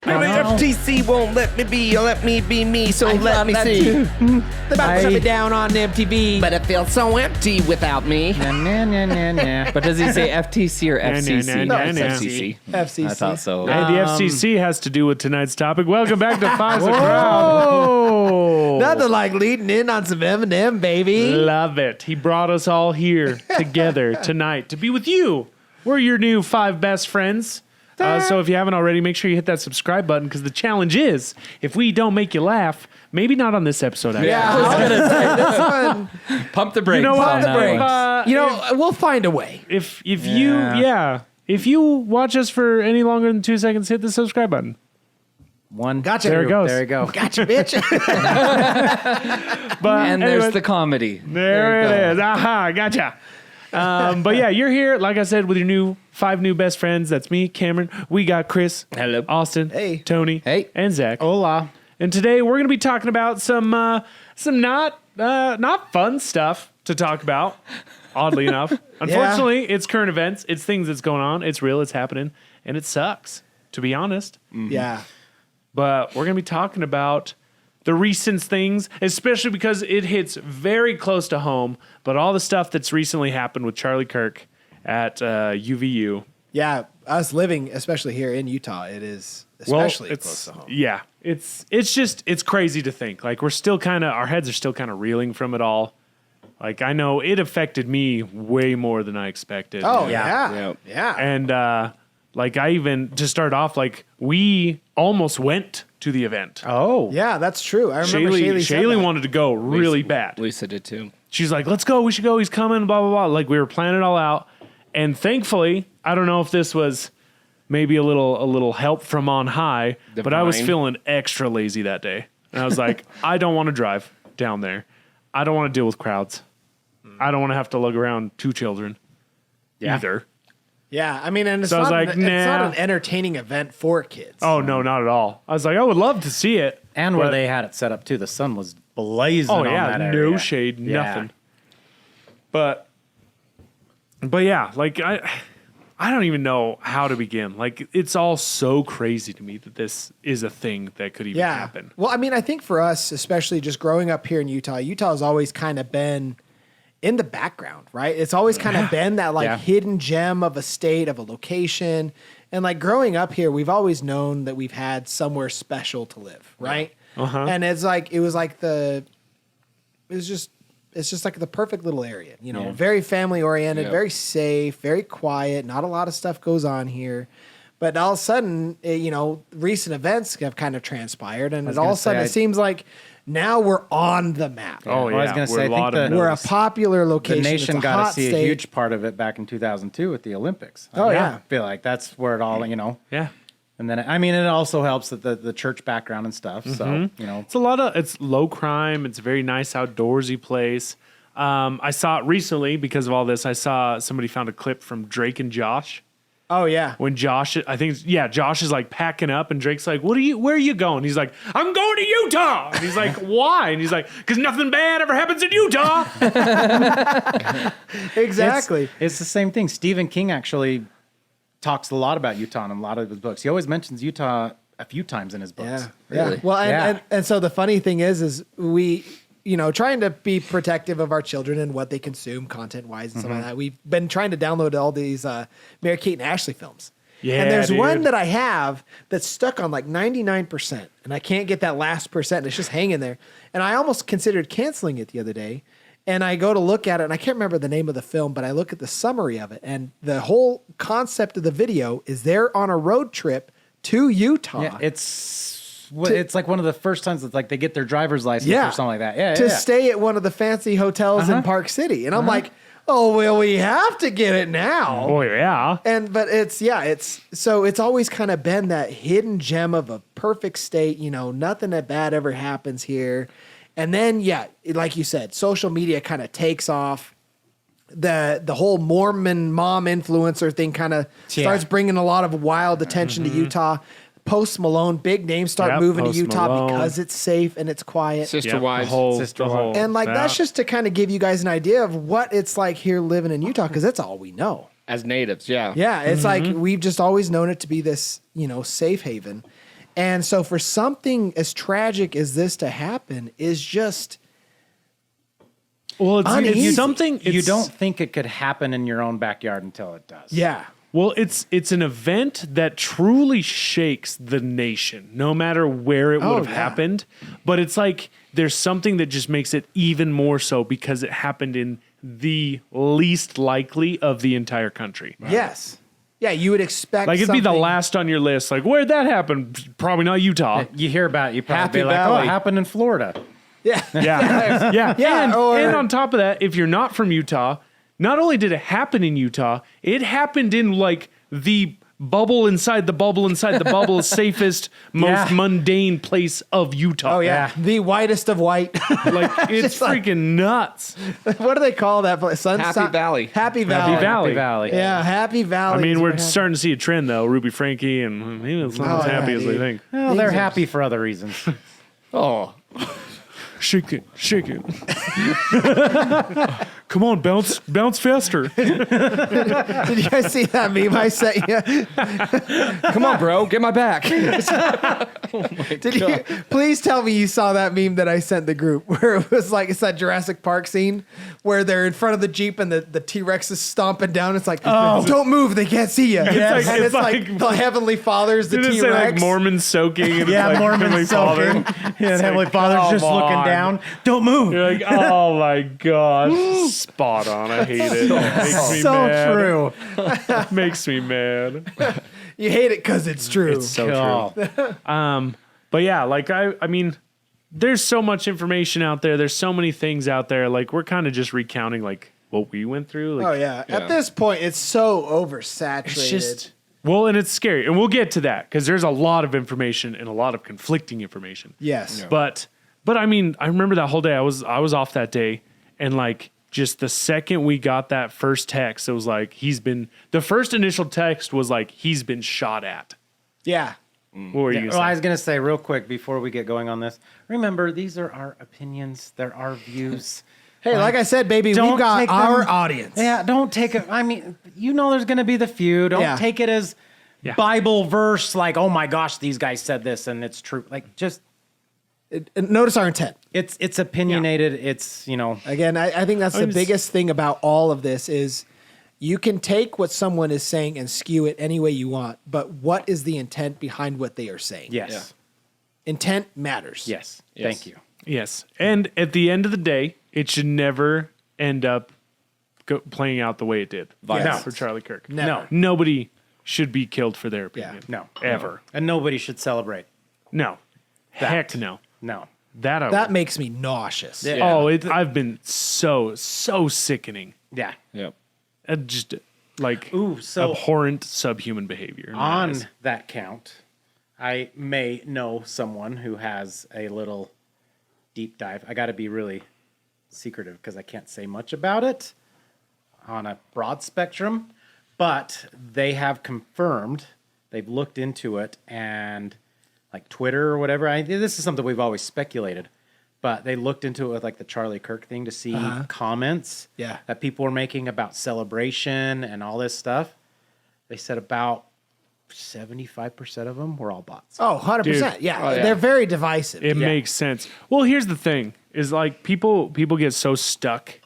FTC won't let me be me, so let me see. They're about to shut it down on MTV. But it feels so empty without me. But does he say FTC or FCC? No, It's FCC. FCC. I thought so. Hey, the FCC has to do with tonight's topic. Welcome back to Five's a Crowd. Nothing like leading in on some Eminem, baby. Love it. He brought us all here together tonight to be with you. We're your new 5 best friends. So if you haven't already, make sure you hit that subscribe button because the challenge is, if we don't make you laugh, maybe not on this episode. Actually. Yeah, I was gonna say this one. Pump the brakes. You know what? on that one. We'll find a way. If you watch us for any longer than 2 seconds, hit the subscribe button. One. Gotcha. There it goes. There you go. Gotcha, bitch. But And anyway, there's the comedy. There it is. Aha, gotcha. But yeah, you're here, like I said, with your 5 new best friends. That's me, Cameron. We got Chris, Hello. Austin, Hey. Tony, Hey. and Zach. Hola. And today we're going to be talking about some not fun stuff to talk about. Oddly enough, unfortunately, it's current events. It's things that's going on. It's real. It's happening, and it sucks, to be honest. Yeah. But we're going to be talking about the recent things, especially because it hits very close to home. But all the stuff that's recently happened with Charlie Kirk at UVU. Yeah. Us living, especially here in Utah, it is especially close to home. Yeah, it's crazy to think. Like we're still our heads are still kind of reeling from it all. Like I know it affected me way more than I expected. Oh, Yeah. yeah. And like I even, to start off, like we almost went to the event. Oh. Yeah, that's true. I remember Shaylee said Shaylee that. wanted to go really bad. Lisa did too. She's like, let's go. We should go. He's coming, blah, blah, blah. Like we were planning it all out. And thankfully, I don't know if this was maybe a little help from on high, but I was Divine. feeling extra lazy that day. And I was like, I don't want to drive down there. I don't want to deal with crowds. I don't want to have to lug around 2 children either. Yeah, I mean, and it's, So I was not, like, it's not nah. an entertaining event for kids. Oh, no, not at all. I was like, I would love to see it. And where but- they had it set up too, the sun was blazing Oh on yeah, that area. no shade, Yeah. nothing. But yeah, like I don't even know how to begin. Like it's all so crazy to me that this is a thing that could even happen. Well, I mean, I think for us, especially just growing up here in Utah has always kind of been in the background, right? It's always kind of been that like hidden gem of a state, of a location. And like growing up here, we've always known that we've had somewhere special to live, right? And it's just like the perfect little area, you know, very family oriented, very safe, very quiet. Not a lot of stuff goes on here. But all of a sudden, recent events have kind of transpired. And all of a sudden, it seems like now we're on the map. Oh, yeah. I was going to say, I think We're a popular location. the It's nation a got hot to see state. a huge part of it back in 2002 with the Olympics. Yeah. I feel like that's where it all, Yeah. And then, I mean, it also helps that the church background and stuff. So, It's low crime. It's a very nice outdoorsy place. I saw it recently because of all this. I saw somebody found a clip from Drake and Josh. Oh, yeah. When Josh is like packing up and Drake's like, where are you going? He's like, I'm going to Utah. And he's like, why? And he's like, because nothing bad ever happens in Utah. Exactly. It's the same thing. Stephen King actually talks a lot about Utah in a lot of his books. He always mentions Utah a few times in his books. Yeah. Well, and so the funny thing is we, trying to be protective of our children and what they consume content wise and stuff like that. We've been trying to download all these Mary-Kate and Ashley films. Yeah, and there's dude. one that I have that's stuck on like 99%, and I can't get that last percent. It's just hanging there. And I almost considered canceling it the other day. And I go to look at it, and I can't remember the name of the film, but I look at the summary of it, and the whole concept of the video is they're on a road trip to Utah. Yeah, it's like one of the first times that like they get their driver's license or something like that. Yeah, to stay at one of the fancy hotels in Park City, and I'm like, oh well, we have to get it now. Oh yeah. But it's always kind of been that hidden gem of a perfect state. Nothing that bad ever happens here, and then like you said, social media kind of takes off. The whole Mormon mom influencer thing kind of starts bringing a lot of wild attention to Utah. Post Malone, big names start moving to Post Utah Malone. because it's safe and it's quiet. Sister Wives. And like that's just to kind of give you guys an idea of what it's like here living in Utah, because that's all we know. As natives, yeah. Yeah, it's like we've just always known it to be this, safe haven. And so for something as tragic as this to happen is just Well, it's Uneasy. something You don't think it could happen in your own backyard until it does. yeah. Well, it's an event that truly shakes the nation, no matter where it would have yeah. happened. But it's like there's something that just makes it even more so because it happened in the least likely of the entire country. Yes. Yeah, you would expect Like it'd be the something- last on your list. Like where'd that happen? Probably not Utah. You hear about it, you probably Happy be like, Valley. oh, it happened in Florida. Yeah. Yeah, yeah, Yeah, or- and on top of that, if you're not from Utah, not only did it happen in Utah, it happened in like the bubble inside the bubble inside the bubble, safest, most Yeah. mundane place of Utah. Oh yeah. The whitest of white. like it's Just like- freaking nuts. What do they call that place? Happy Valley. Happy Valley. Happy Valley. Happy Valley. Yeah, Happy Valley. I mean, is we're what starting to see a trend though. Ruby Frankie and maybe it's not as Oh, yeah, happy as they dude. think. Well, they're Things are- happy for other reasons. Oh, Shake it, shake it. Come on, bounce faster. happened. Did you guys see that meme I sent you? come on, bro, get my back. Did you? Please tell me you saw that meme that I sent the group where it was like it's that Jurassic Park scene where they're in front of the Jeep and the T-Rex is stomping down. It's like, don't move, they can't see you. like- and it's it's like, like- the Heavenly Father's the Did it T-Rex. say like Mormon soaking? And Yeah, it's like Mormon Heavenly soaking. Father? Yeah, the Heavenly Father's come just looking on. down. Don't move. You're like, oh my gosh, spot on. I hate it. Makes me So mad. true. Makes me mad. You hate it because it's true. It's so Cool. true. But yeah, like I mean, there's so much information out there. There's so many things out there. Like we're kind of just recounting like what we went through. Like, Oh yeah. Yeah. At this point, it's so oversaturated. it's just well, and it's scary, and we'll get to that because there's a lot of information and a lot of conflicting information. yes. But I mean, I remember that whole day. I was off that day, and like just the second we got that first text, it was like the first initial text was like he's been shot at. Yeah. What were you Well, gonna I say? was going to say real quick before we get going on this. Remember, these are our opinions. They're our views. Hey, like I said, baby, Don't we've got take our them- audience. Yeah, don't take it. I mean, you know, there's going to be the few. Don't Yeah. take it as Yeah. Bible verse, like, oh my gosh, these guys said this and it's true. Like, just Notice our intent. it's opinionated. It's, you know, Again, I think that's the just- biggest thing about all of this is you can take what someone is saying and skew it any way you want, but what is the intent behind what they are saying? yes, Yeah. Intent matters. yes. Yes. Thank you. Yes, and at the end of the day, it should never end up playing out the way it did. Violence. For Charlie Kirk. Never. No. Nobody should be killed for their opinion. No. Ever. And nobody should celebrate. No. Heck no. No. That makes me nauseous. Yeah. Oh, I've been so sickening. Yeah. Yep. Just like Ooh, so abhorrent subhuman behavior. in my on eyes. that count, I may know someone who has a little deep dive. I got to be really secretive because I can't say much about it on a broad spectrum, but they have confirmed, they've looked into it, and like Twitter or whatever. This is something we've always speculated, but they looked into it with like the Charlie Kirk thing to see comments Yeah. that people were making about celebration and all this stuff. They said about 75% of them were all bots. Oh, 100%. Dude. Yeah. Oh, yeah. They're very divisive. It makes sense. Well, here's the thing: is like people get so stuck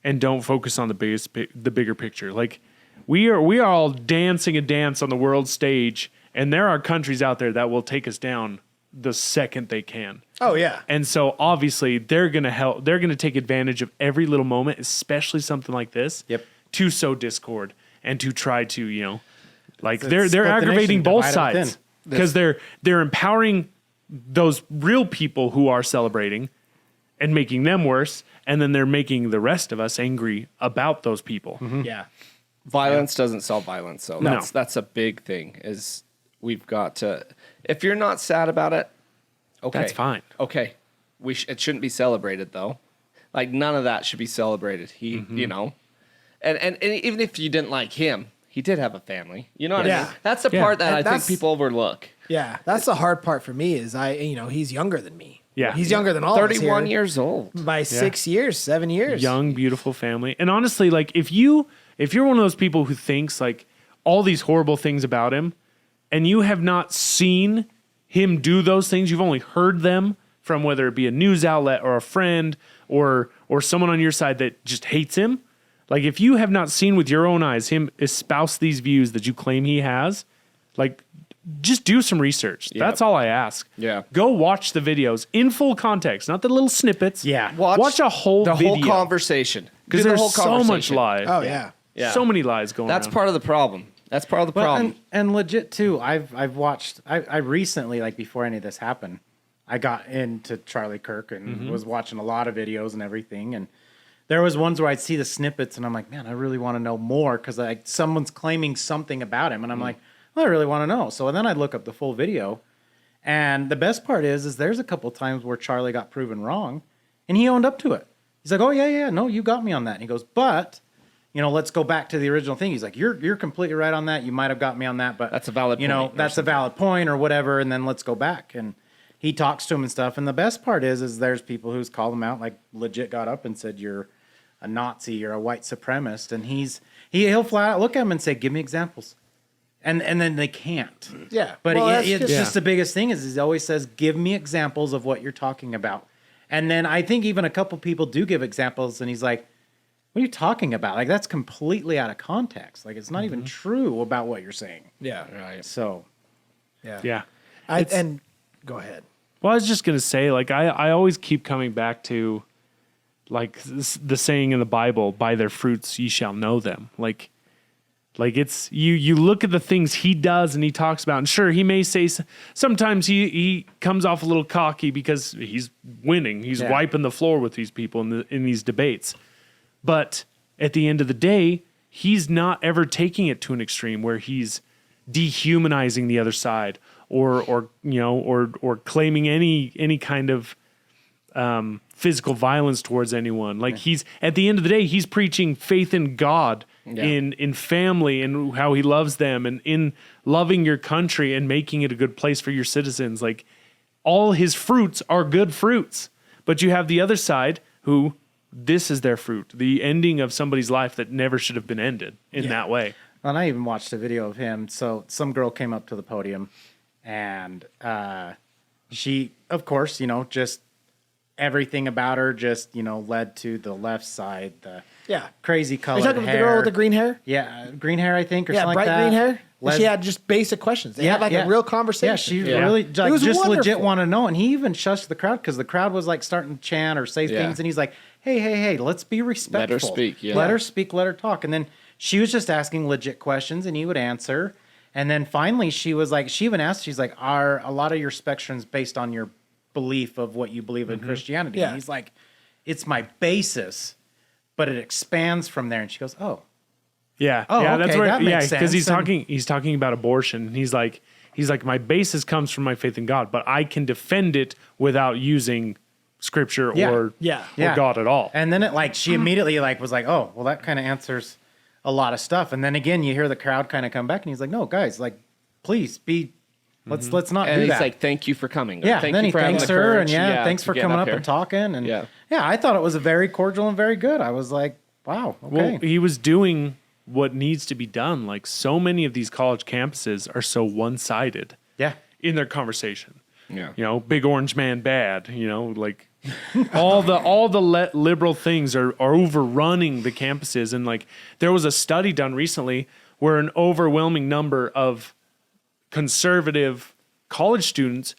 and don't focus on the bigger picture. Like we are all dancing a dance on the world stage, and there are countries out there that will take us down the second they can. Oh, yeah. And so obviously they're gonna help. They're gonna take advantage of every little moment, especially something like this, Yep. to sow discord and to try to like It's they're split the aggravating nation, both divide it sides because they're empowering those real people who are celebrating and making them worse, and then they're making the rest of us angry about those people. Yeah. Violence doesn't solve violence, so No. that's a big thing. Is we've got to. If you're not sad about it, okay, That's fine. Okay, it shouldn't be celebrated though. Like none of that should be celebrated. He, you know, and even if you didn't like him, he did have a family. You know what I Yeah. mean? That's the Yeah. part that And I think that's- people overlook. Yeah. That's the hard part for me is he's younger than me. Yeah. He's younger than all of us 31 here years old. by 6 years, 7 years. Young, beautiful family. And honestly, like if you're one of those people who thinks like all these horrible things about him, and you have not seen him do those things. You've only heard them from whether it be a news outlet or a friend or someone on your side that just hates him. Like, if you have not seen with your own eyes him espouse these views that you claim he has, like, just do some research. Yeah. That's all I ask. Yeah. Go watch the videos in full context, not the little snippets. Yeah. Watch a whole the video. whole conversation. Because Do the there's whole so much conversation. lie. Oh yeah. Yeah. So many lies going That's on. part of the problem. That's part of the Well, problem. and legit too. I've watched. I recently, like before any of this happened, I got into Charlie Kirk and was watching a lot of videos and everything. And there was ones where I'd see the snippets and I'm like, man, I really want to know more because like someone's claiming something about him, and I'm like, well, I really want to know. So then I'd look up the full video, and the best part is there's a couple times where Charlie got proven wrong, and he owned up to it. He's like, oh yeah, no, you got me on that. And he goes, but. Let's go back to the original thing. He's like, you're completely right on that. You might have got me on that, but That's a valid point or that's a valid point or whatever. And then let's go back. And he talks to him and stuff. And the best part is there's people who's called him out, like legit got up and said, you're a Nazi, you're a white supremacist. And he'll flat out look at him and say, give me examples. And then they can't. Yeah. But Well, that's it's just- just the biggest thing is he always says, give me examples of what you're talking about. And then I think even a couple people do give examples and he's like, what are you talking about? Like, that's completely out of context. Like, it's not even true about what you're saying. Yeah. Right. So, Yeah. And go ahead. Well, I was just going to say, like, I always keep coming back to, like, the saying in the Bible, by their fruits ye shall know them. Like it's, you look at the things he does and he talks about, and sure, he may say, sometimes he comes off a little cocky because he's winning. He's wiping the floor with these people in these debates. But at the end of the day, he's not ever taking it to an extreme where he's dehumanizing the other side or claiming any kind of physical violence towards anyone. Like he's at the end of the day, he's preaching faith in God, in family, and how he loves them, and in loving your country and making it a good place for your citizens. Like all his fruits are good fruits. But you have the other side who this is their fruit, the ending of somebody's life that never should have been ended in that way. and I even watched a video of him. So some girl came up to the podium and she, of course, just everything about her just, led to the left side, the crazy Are colored you talking hair. about the girl with the green hair? Yeah, green hair, I think, or Yeah, something bright like that. green hair. Les- She had just basic questions. They had a real conversation. Yeah, she Yeah. really It was just legit wonderful. want to know. And he even shushed the crowd because the crowd was like starting to chant or say things. And he's like, hey, let's be respectful. Let her speak, yeah. Let her speak, let her talk. And then she was just asking legit questions and he would answer. And then finally she was like, she even asked, she's like, are a lot of your spectrums based on your belief of what you believe in Christianity? Yeah. And he's like, it's my basis, but it expands from there. And she goes, oh. Yeah. Oh, yeah, that's okay, where that makes because he's sense. talking about abortion. And he's like my basis comes from my faith in God, but I can defend it without using scripture or God at all. And then she immediately was like, oh, well, that kind of answers a lot of stuff. And then again, you hear the crowd kind of come back and he's like, no, guys, please be, let's not And do he's that. like, thank you for coming. Yeah, Thank and then you he for having thanks the her, courage, and thanks to for get coming up here. and talking. And Yeah. I thought it was a very cordial and very good. I was like, wow, okay. Well, he was doing what needs to be done. Like so many of these college campuses are so one-sided yeah. in their conversation. Yeah. Big orange man bad, like all the liberal things are overrunning the campuses. And there was a study done recently where an overwhelming number of conservative college students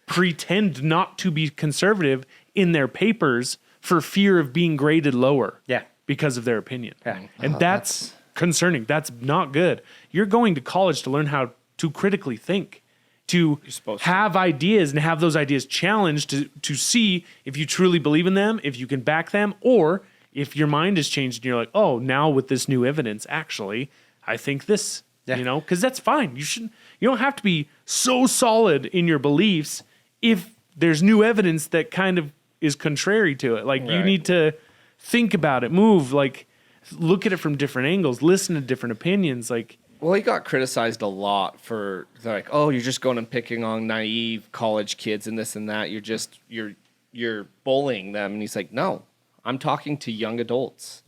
pretend not to be conservative in their papers for fear of being graded lower because of their opinion. Yeah. And that's concerning. That's not good. You're going to college to learn how to critically think, to have ideas and have those ideas challenged to see if you truly believe in them, if you can back them, or if your mind has changed and you're like, oh, now with this new evidence, actually, I think this, because that's fine. You don't have to be so solid in your beliefs if there's new evidence that kind of is contrary to it. You need to think about it, move, look at it from different angles, listen to different opinions. Well, he got criticized a lot for oh, you're just going and picking on naive college kids and this and that. You're bullying them. And he's like, no, I'm talking to young adults.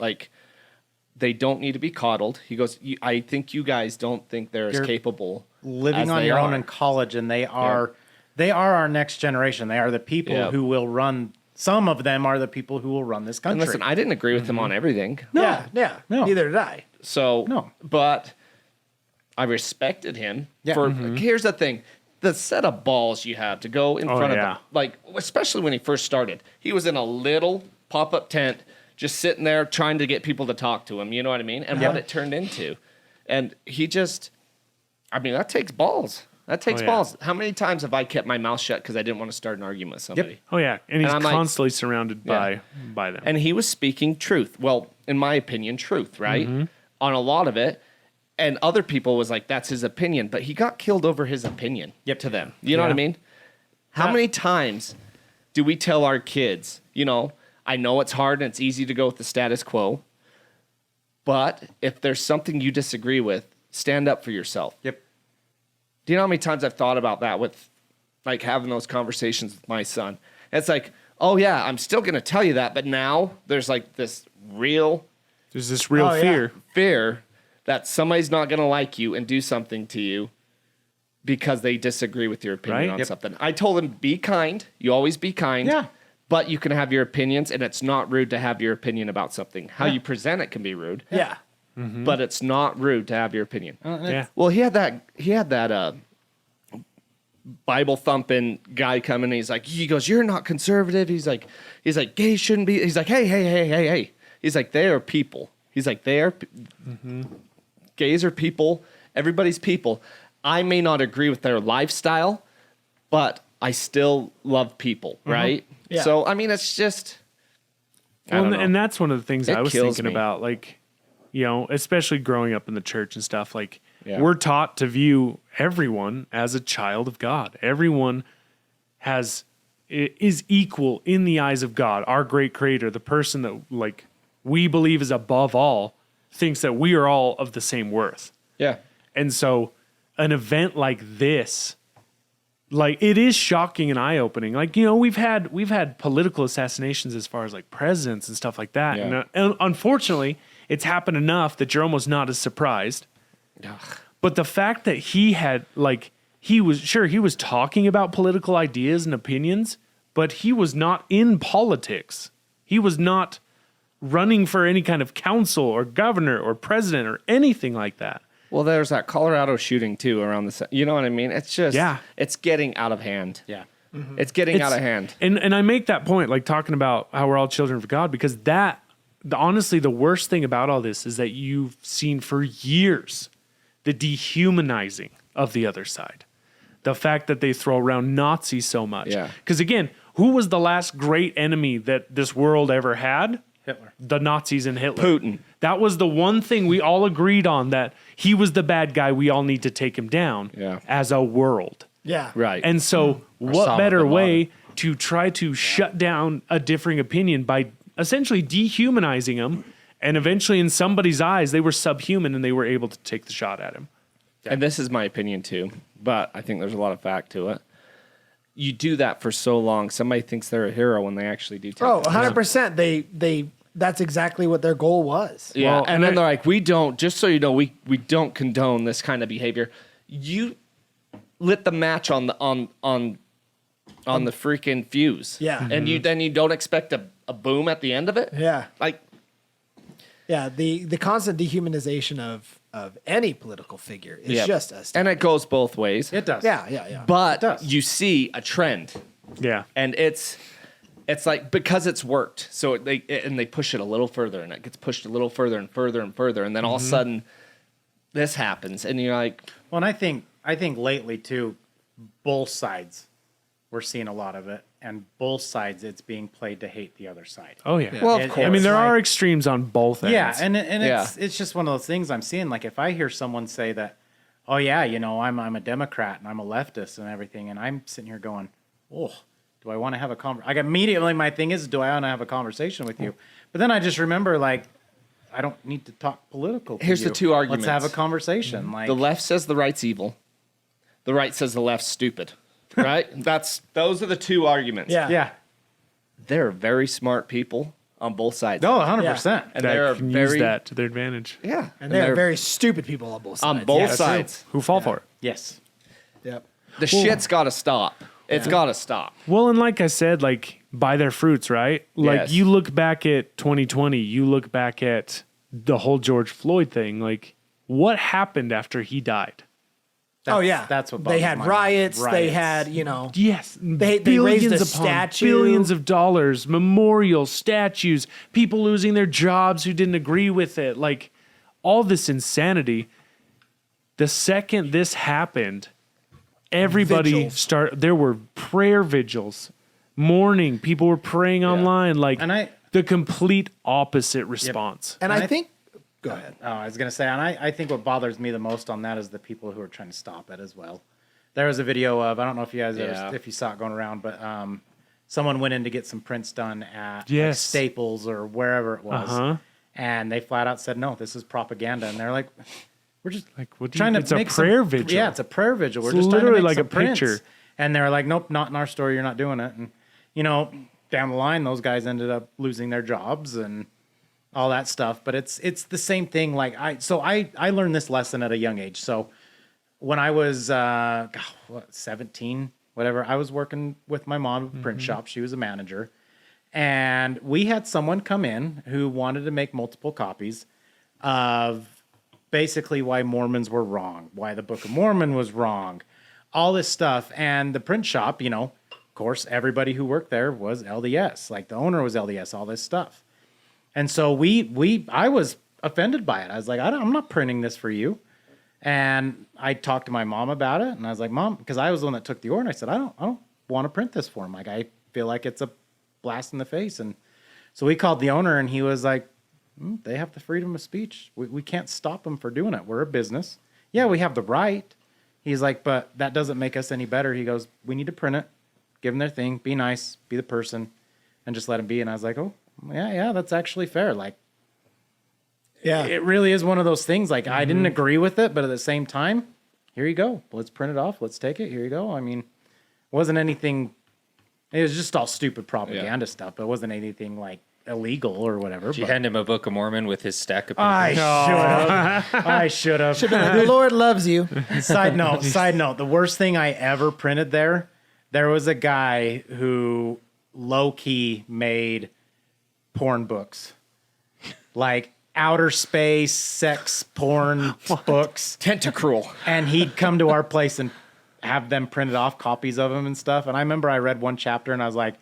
They don't need to be coddled. He goes, I think you guys don't think they're as capable Living as on they your own are. in college, and they are They are our next generation. They are the people Yeah. who will run. Some of them are the people who will run this country. And listen, I didn't agree with him on everything. No. No. Neither did I. So, No. but I respected him Yeah. for. Here's the thing: the set of balls you had to go in front yeah. of him, like especially when he first started, he was in a little pop-up tent, just sitting there trying to get people to talk to him. You know what I mean? And what it turned into, and he just, I mean, that takes balls. That takes yeah. balls. How many times have I kept my mouth shut because I didn't want to start an argument with somebody? Oh yeah, and he's I'm like- constantly surrounded by them. And he was speaking truth. Well, in my opinion, truth, right? On a lot of it. And other people was like, that's his opinion. But he got killed over his opinion to them. You know what I mean? How many times do we tell our kids, you know, I know it's hard and it's easy to go with the status quo, but if there's something you disagree with, stand up for yourself. Yep. Do you know how many times I've thought about that with like having those conversations with my son? And it's like, oh yeah, I'm still going to tell you that, but now there's like this real There's this real Oh, yeah. fear. that somebody's not going to like you and do something to you because they disagree with your opinion Right? on Yep. something. I told him, be kind. You always be kind. Yeah. But you can have your opinions, and it's not rude to have your opinion about something. How you present it can be rude. Yeah. But it's not rude to have your opinion. Yeah. Well, he had that Bible thumping guy come in. And he goes, "You're not conservative." He's like, gays shouldn't be. He's like, hey. He's like, they are people. He's like, gays are people. Everybody's people. I may not agree with their lifestyle, but I still love people, right? Yeah. So I mean, it's just. I Well, don't know. and that's one of the things It I was kills thinking me. about, like, you know, especially growing up in the church and stuff. Like, Yeah. we're taught to view everyone as a child of God. Everyone is equal in the eyes of God, our great Creator, the person that like we believe is above all, thinks that we are all of the same worth. Yeah. And so, an event like this, like, it is shocking and eye-opening. Like, you know, we've had political assassinations as far as like presidents and stuff like that. Yeah. And unfortunately, it's happened enough that you're almost not as surprised. But the fact that he was talking about political ideas and opinions, but he was not in politics. He was not running for any kind of council or governor or president or anything like that. Well, there's that Colorado shooting too around you know what I mean? It's just, it's getting out of hand. Yeah. It's getting out of hand. And I make that point, like talking about how we're all children of God, because honestly, the worst thing about all this is that you've seen for years the dehumanizing of the other side. The fact that they throw around Nazis so much. Yeah. Because again, who was the last great enemy that this world ever had? Hitler. The Nazis and Hitler. Putin. That was the one thing we all agreed on, that he was the bad guy. We all need to take him down as a world. Yeah. Right. And so what Osama better bin way Laden. to try to shut down a differing opinion by essentially dehumanizing them, and eventually in somebody's eyes they were subhuman and they were able to take the shot at him. And this is my opinion too, but I think there's a lot of fact to it. You do that for so long, somebody thinks they're a hero when they actually do take Oh, it. 100%. They that's exactly what their goal was. Yeah, Well, and then they're like, we don't, just so you know, we don't condone this kind of behavior. You lit the match on the freaking fuse. Yeah. And you don't expect a boom at the end of it? Yeah. Like, Yeah, the constant dehumanization of any political figure is yeah. just us. And it goes both ways. It does. Yeah. But does. you see a trend. Yeah. And it's like, because it's worked, so they push it a little further, and it gets pushed a little further and further and further, and then all of a sudden this happens, and you're like, Well, and I think lately too, both sides, we're seeing a lot of it, and both sides it's being played to hate the other side. Oh yeah. Well, of It- course. I mean, there it's are like- extremes on both ends. Yeah, and Yeah. it's just one of those things I'm seeing. Like, if I hear someone say that, oh yeah, you know, I'm a Democrat and I'm a leftist and everything, and I'm sitting here going, oh, do I want to have a immediately my thing is, do I want to have a conversation with you? But then I just remember, like, I don't need to talk political. To Here's you. the two arguments. Let's have a conversation. Like, the left says the right's evil, the right says the left's stupid, right? Those are the two arguments. Yeah. yeah, They're very smart people on both sides. no, 100%. and that they're can very use that to their advantage. yeah, And they're very stupid people on both sides. on both Yeah. sides. Who fall for it? Yes. Yep. The shit's got to stop. It's got to stop. Well, and like I said, like by their fruits, right? Like Yes. you look back at 2020, you look back at the whole George Floyd thing. Like what happened after he died? That's what they bothers had my mind. riots. They had, Yes, They raised billions a upon statue. billions of dollars, memorials, statues, people losing their jobs who didn't agree with it. Like all this insanity. The second this happened, everybody Vigils. there were prayer vigils, mourning. People were praying online. Like And the complete opposite response. and And I I- think, go ahead. Oh, I was gonna say, and I think what bothers me the most on that is the people who are trying to stop it as well. There was a video of, I don't know if you guys if you saw it going around, but someone went in to get some prints done at like, Yes. Staples or wherever it was, Uh-huh. and they flat out said, "No, this is propaganda," and they're like, "We're just Like what? trying to It's a make prayer some, vigil. Yeah, it's a prayer vigil. We're It's just trying to literally make like some a picture. prints." And they're like, "Nope, not in our store. You're not doing it." And down the line, those guys ended up losing their jobs and all that stuff. But it's the same thing. Like I learned this lesson at a young age. So when I was 17, whatever, I was working with my mom at a print shop. She was a manager, and we had someone come in who wanted to make multiple copies of basically why Mormons were wrong, why the Book of Mormon was wrong, all this stuff. And the print shop, of course, everybody who worked there was LDS. Like the owner was LDS, all this stuff. And so I was offended by it. I was like, I'm not printing this for you. And I talked to my mom about it, and I was like, Mom, because I was the one that took the order. And I said, I don't want to print this for him. Like I feel like it's a blast in the face. And so we called the owner, and he was like, they have the freedom of speech. We can't stop them for doing it. We're a business. Yeah, we have the right. He's like, but that doesn't make us any better. He goes, we need to print it, give them their thing, be nice, be the person, and just let them be. And I was like, oh, yeah, that's actually fair. Like, Yeah. it really is one of those things. Like, I didn't agree with it, but at the same time, here you go. Let's print it off. Let's take it. Here you go. I mean, wasn't anything. It was just all stupid propaganda stuff. But it wasn't anything like illegal or whatever. Did you but hand him a Book of Mormon with his stack of I papers? should have. I should have. The Lord loves you. Side note. The worst thing I ever printed there was a guy who low key made porn books, like outer space sex porn books, Tentacruel. and he'd come to our place and have them printed off copies of them and stuff. And I remember I read one chapter and I was like,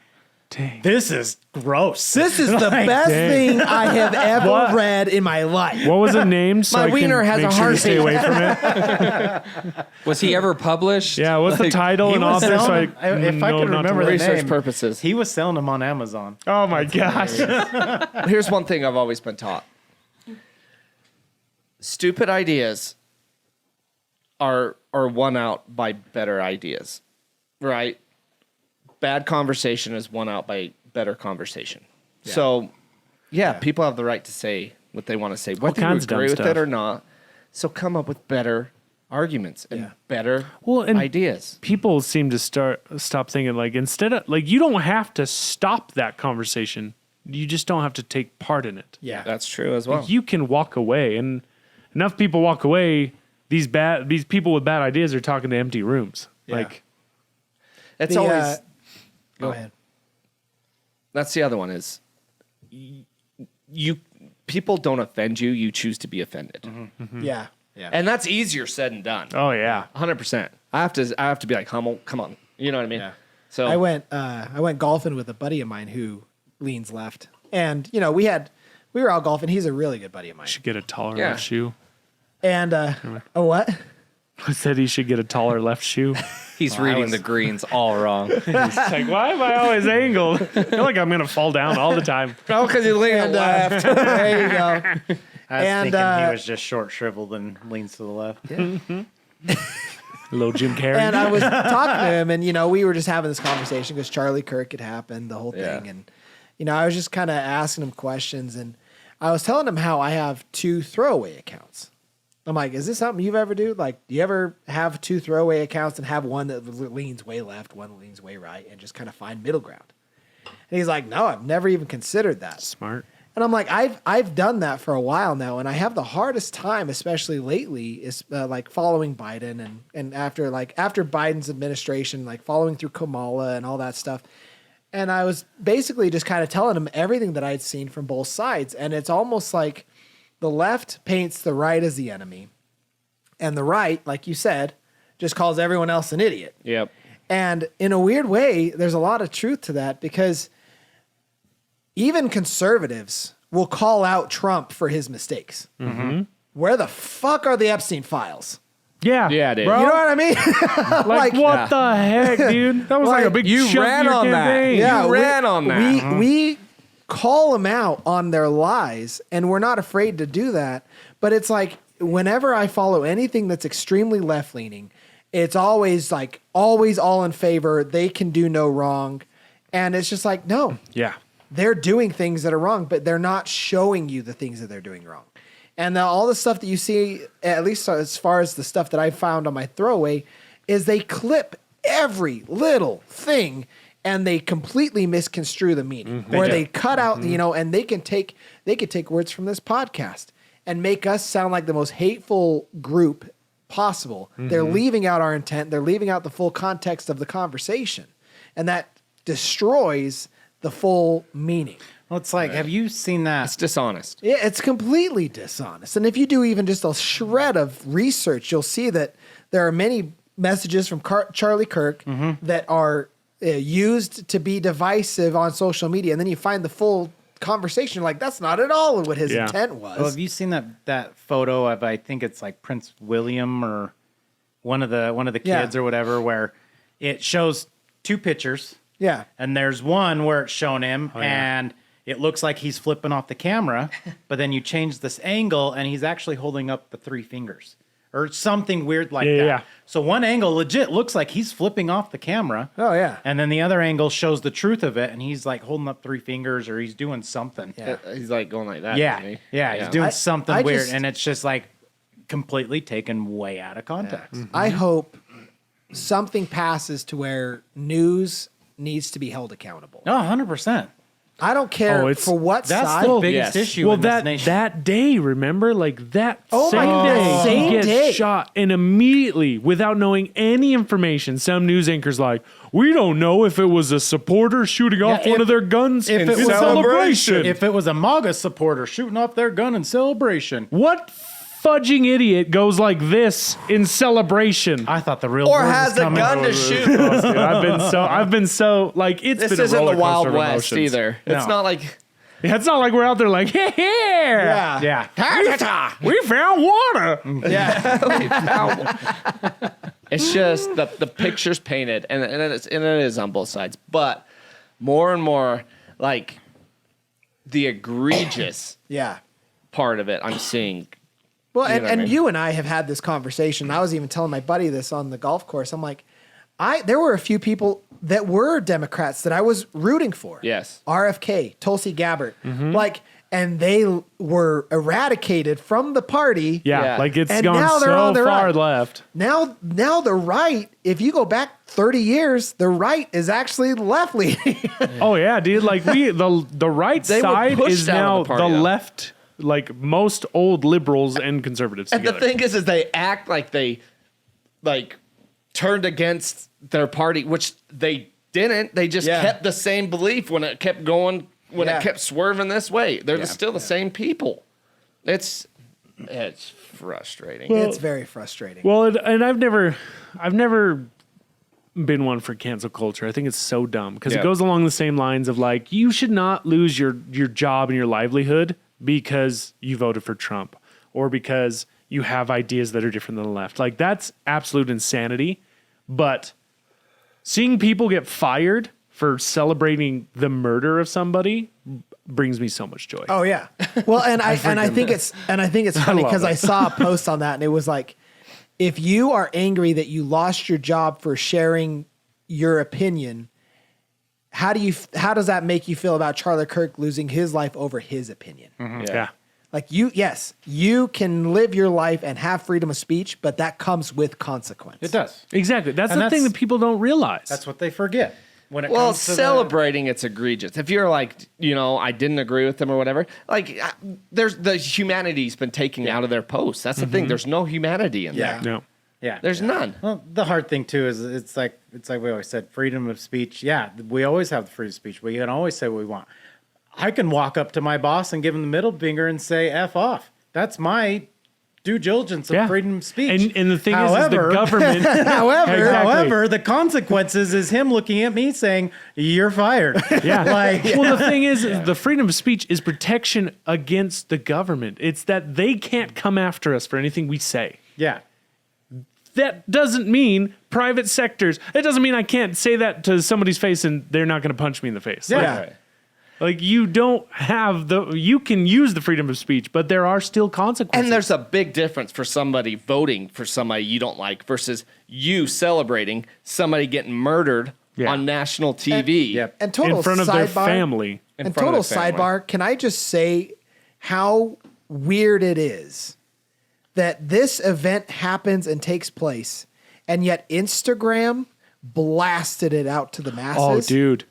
Dang. this is gross. This is the best thing I have ever What? read in my life. What was it named? So My I can wiener has make a sure to heart. stay away from it. Was he ever published? Yeah, what's the Like, title He and was author? So selling them- if I know could not to remember the read. research name, purposes. he was selling them on Amazon. Oh my gosh. Here's one thing I've always been taught. Stupid ideas are won out by better ideas, right? Bad conversation is won out by better conversation. So, people have the right to say what they want to say, whether you kinds of dumb agree with stuff. it or not. So come up with better arguments and better And ideas. people seem to stop thinking like instead of like you don't have to stop that conversation. You just don't have to take part in it. Yeah. That's true as well. You can walk away, and enough people walk away. These people with bad ideas are talking to empty rooms. Like It's The, always Go ahead. that's the other one is you people don't offend you, you choose to be offended. Yeah. And that's easier said than done. oh yeah, 100%. I have to be like, come on. You know what I mean? Yeah. So I went golfing with a buddy of mine who leans left. And, we were all golfing. He's a really good buddy of mine. should get a taller Yeah. left shoe. And what? I said he should get a taller left shoe. He's reading the greens all wrong. It's like, why am I always angled? I feel like I'm gonna fall down all the time. oh, because you lean left. There you go. I was And, thinking he was just short, shriveled, and leans to the left. Little Jim Carrey. And I was talking to him, and we were just having this conversation because Charlie Kirk had happened, the whole Yeah. thing, and I was just kind of asking him questions, and I was telling him how I have 2 throwaway accounts. I'm like, is this something you've ever do? Like, do you ever have 2 throwaway accounts and have one that leans way left, one that leans way right, and just kind of find middle ground? And he's like, no, I've never even considered that. Smart. And I'm like, I've done that for a while now, and I have the hardest time, especially lately, is like following Biden and after Biden's administration, like following through Kamala and all that stuff. And I was basically just kind of telling him everything that I'd seen from both sides, and it's almost like the left paints the right as the enemy, and the right, like you said, just calls everyone else an idiot. Yep. And in a weird way, there's a lot of truth to that, because even conservatives will call out Trump for his mistakes. Mm-hmm. Where the fuck are the Epstein files? Yeah. Yeah, dude. Bro. You know what I mean? Like, what the heck, dude? That was like a big You shove ran in your on that. campaign. Yeah. You ran on that. We call them out on their lies, and we're not afraid to do that. But it's like, whenever I follow anything that's extremely left-leaning, it's always all in favor. They can do no wrong. And it's just like, no. Yeah. They're doing things that are wrong, but they're not showing you the things that they're doing wrong. And all the stuff that you see, at least as far as the stuff that I found on my throwaway, is they clip every little thing and they completely misconstrue the meaning. Or they cut out, and they could take words from this podcast and make us sound like the most hateful group possible. They're leaving out our intent. They're leaving out the full context of the conversation. And that destroys the full meaning. Well, it's like, have you seen that? It's dishonest. Yeah, it's completely dishonest. And if you do even just a shred of research, you'll see that there are many messages from Charlie Kirk that are used to be divisive on social media. And then you find the full conversation, like, that's not at all what his intent was. Well, have you seen that photo of, I think it's like Prince William or one of the kids or whatever, where it shows two pictures. Yeah. And there's one where it's showing him and it looks like he's flipping off the camera, but then you change this angle and he's actually holding up the three fingers or something weird like that. Yeah. So one angle legit looks like he's flipping off the camera. Oh, yeah. And then the other angle shows the truth of it and he's like holding up three fingers or he's doing something. Yeah. He's like going like that. Yeah. isn't he? Yeah. He's doing something I weird just- and it's just like completely taken way out of context. I hope something passes to where news needs to be held accountable. No, 100%. I don't care Oh, it's- for what That's side. the biggest Yes. issue Well, in this nation. that day, remember, like that Oh my same God, day, that same he gets day. shot, and immediately, without knowing any information, some news anchor's like, "We don't know if it was a supporter shooting off Yeah, one if- of their guns if in it was celebration." If it was a MAGA supporter shooting off their gun in celebration, What fudging idiot goes like this in celebration? I thought the real Or word was has a coming. gun to shoot. Dude, I've been so like it's This been a isn't roller the Wild coaster of West emotions. either. No. It's not like Yeah, it's not like we're out there like, hey, Yeah. Yeah. we found water. it's just the picture's painted, and it is on both sides. But more and more, like the egregious Yeah. part of it, I'm seeing. Well, You know what I mean? you and I have had this conversation. I was even telling my buddy this on the golf course. I'm like, there were a few people that were Democrats that I was rooting for. Yes. RFK, Tulsi Gabbard, and they were eradicated from the party. Yeah, Yeah. like it's And gone now they're on so the far right. left. Now the right, if you go back 30 years, the right is actually left leaning. Oh yeah, dude. Like the right They were side pushed is out of now the party, the though. left. Like most old liberals and conservatives And together. the thing is they act like they turned against their party, which they didn't. They just Yeah. kept the same belief when it kept going, when Yeah. it kept swerving this way. They're still the same people. It's frustrating. It's very frustrating. Well, and I've never been one for cancel culture. I think it's so dumb because Yeah. it goes along the same lines of like you should not lose your job and your livelihood because you voted for Trump or because you have ideas that are different than the left. Like that's absolute insanity. But seeing people get fired for celebrating the murder of somebody brings me so much joy. Oh yeah. Well, and I think it's funny love because I it. saw a post on that and it was like, if you are angry that you lost your job for sharing your opinion, how does that make you feel about Charlie Kirk losing his life over his opinion? Yeah. Like you can live your life and have freedom of speech, but that comes with consequence. It does. Exactly. That's And the thing that's- that people don't realize. That's what they forget. when it Well, comes to celebrating, it's egregious. If you're like, I didn't agree with them or whatever, like there's the humanity's been taken out of their posts. That's the thing. There's no humanity in there. No. There's none. Well, the hard thing too is it's like we always said, freedom of speech. Yeah, we always have the freedom of speech. We can always say what we want. I can walk up to my boss and give him the middle finger and say "F off." That's my due diligence of freedom of speech. And the thing is the government. However, the consequences is him looking at me saying, "You're fired." Yeah. Well, the thing is the freedom of speech is protection against the government. It's that they can't come after us for anything we say. Yeah. That doesn't mean private sectors. It doesn't mean I can't say that to somebody's face and they're not going to punch me in the face. Yeah. Like you don't have you can use the freedom of speech, but there are still consequences. And there's a big difference for somebody voting for somebody you don't like versus you celebrating somebody getting murdered on national TV. And total in front of sidebar, their family. And total sidebar, can I just say how weird it is that this event happens and takes place, and yet Instagram blasted it out to the masses. Oh, dude.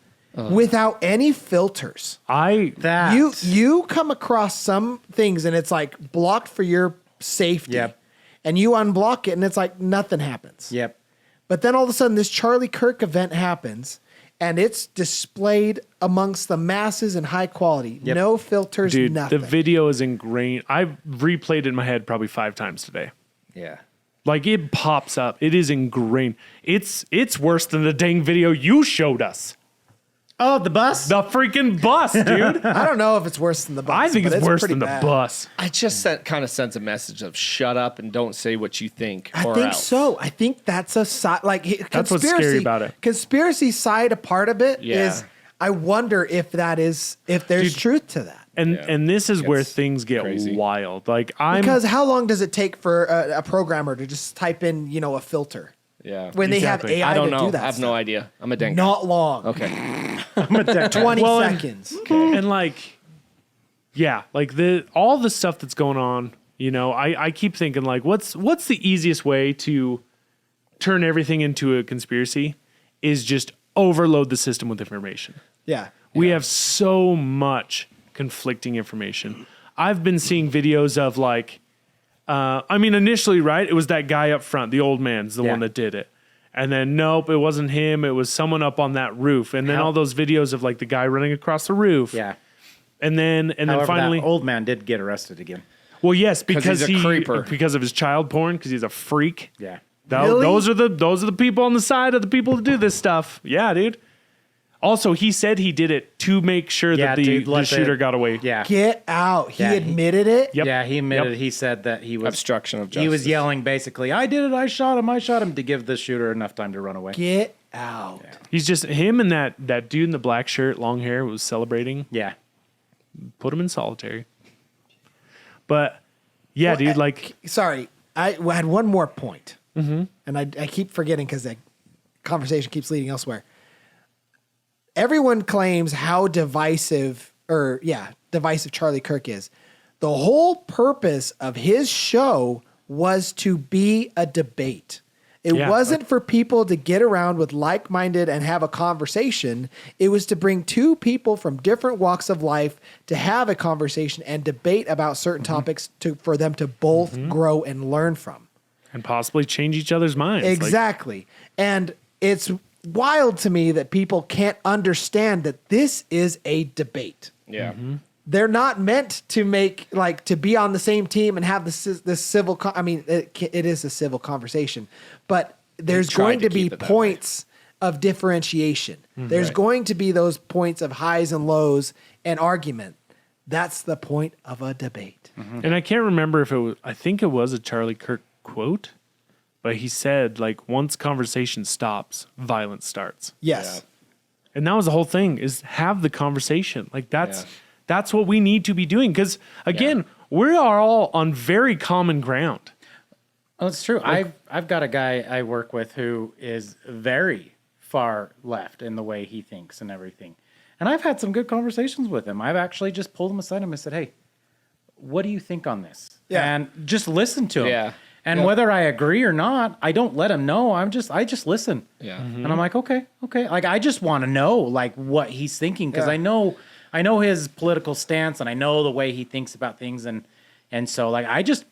Without any filters. You come across some things and it's like blocked for your safety. Yep. And you unblock it and it's like nothing happens. Yep. But then all of a sudden this Charlie Kirk event happens and it's displayed amongst the masses in high quality. Yep. No filters, Dude, nothing. the video is ingrained. I've replayed it in my head probably 5 times today. Yeah. Like it pops up. It is ingrained. It's worse than the dang video you showed us. Oh, the bus? The freaking bus, dude. I don't know if it's worse than the bus. I think but it's worse pretty than the bad. bus. I just kind of sends a message of shut up and don't say what you think. I or think else. so. I think that's a side. Like That's what's scary about it. Conspiracy side, a part of it is. Yeah. I wonder if there's truth to that. And this is where It's things get crazy. wild. Like Because how long does it take for a programmer to just type in, a filter Yeah. when they have Exactly. AI I don't to know. do that? I have no idea. I'm a dingo. Not long. Okay. 20 Well, seconds. and like, yeah, like all the stuff that's going on. I keep thinking like, what's the easiest way to turn everything into a conspiracy? Is just overload the system with information. Yeah. We have so much conflicting information. I've been seeing videos of like, initially, right, it was that guy up front, the old man's the one that did it. And then, nope, it wasn't him. It was someone up on that roof. And then all those videos of like the guy running across the roof. Yeah. And then However, finally, that old man did get arrested again. well, yes, because he's a creeper. because of his child porn, because he's a freak. Yeah. Really? Those are the people on the side of the people who do this stuff. Yeah, dude. Also, he said he did it to make sure that the shooter got away. Yeah. Get out. He Yeah, admitted it. Yep. Yeah, he admitted. Yep. He said that he was Obstruction of justice. He was yelling basically, "I did it! I shot him! to give the shooter enough time to run away. Get out. He's just him and that dude in the black shirt, long hair, was celebrating. Yeah. Put him in solitary. But yeah, Well, dude, like Sorry. I had one more point. Mm-hmm. And I keep forgetting because the conversation keeps leading elsewhere. Everyone claims how divisive Charlie Kirk is. The whole purpose of his show was to be a debate. It wasn't for people to get around with like-minded and have a conversation. It was to bring two people from different walks of life to have a conversation and debate about certain topics for them to both grow and learn from. and possibly change each other's minds. Exactly. And it's wild to me that people can't understand that this is a debate. Yeah. They're not meant to make to be on the same team and have this civil. It is a civil conversation, but there's tried going to to be keep it that points of differentiation. There's going to be those points of highs and lows and argument. That's the point of a debate. And I can't remember if it was, I think it was a Charlie Kirk quote, but he said, once conversation stops, violence starts. Yes. And that was the whole thing, is have the conversation. That's what we need to be doing. Because, again, we are all on very common ground. Oh, it's true. I've got a guy I work with who is very far left in the way he thinks and everything. And I've had some good conversations with him. I've actually just pulled him aside and I said, hey, what do you think on this? Yeah. And just listen to him. Yeah. And whether I agree or not, I don't let him know. I just listen. Yeah. And I'm like, okay. Like, I just want to know like what he's thinking. Cause I know his political stance and I know the way he thinks about things. And so like, I just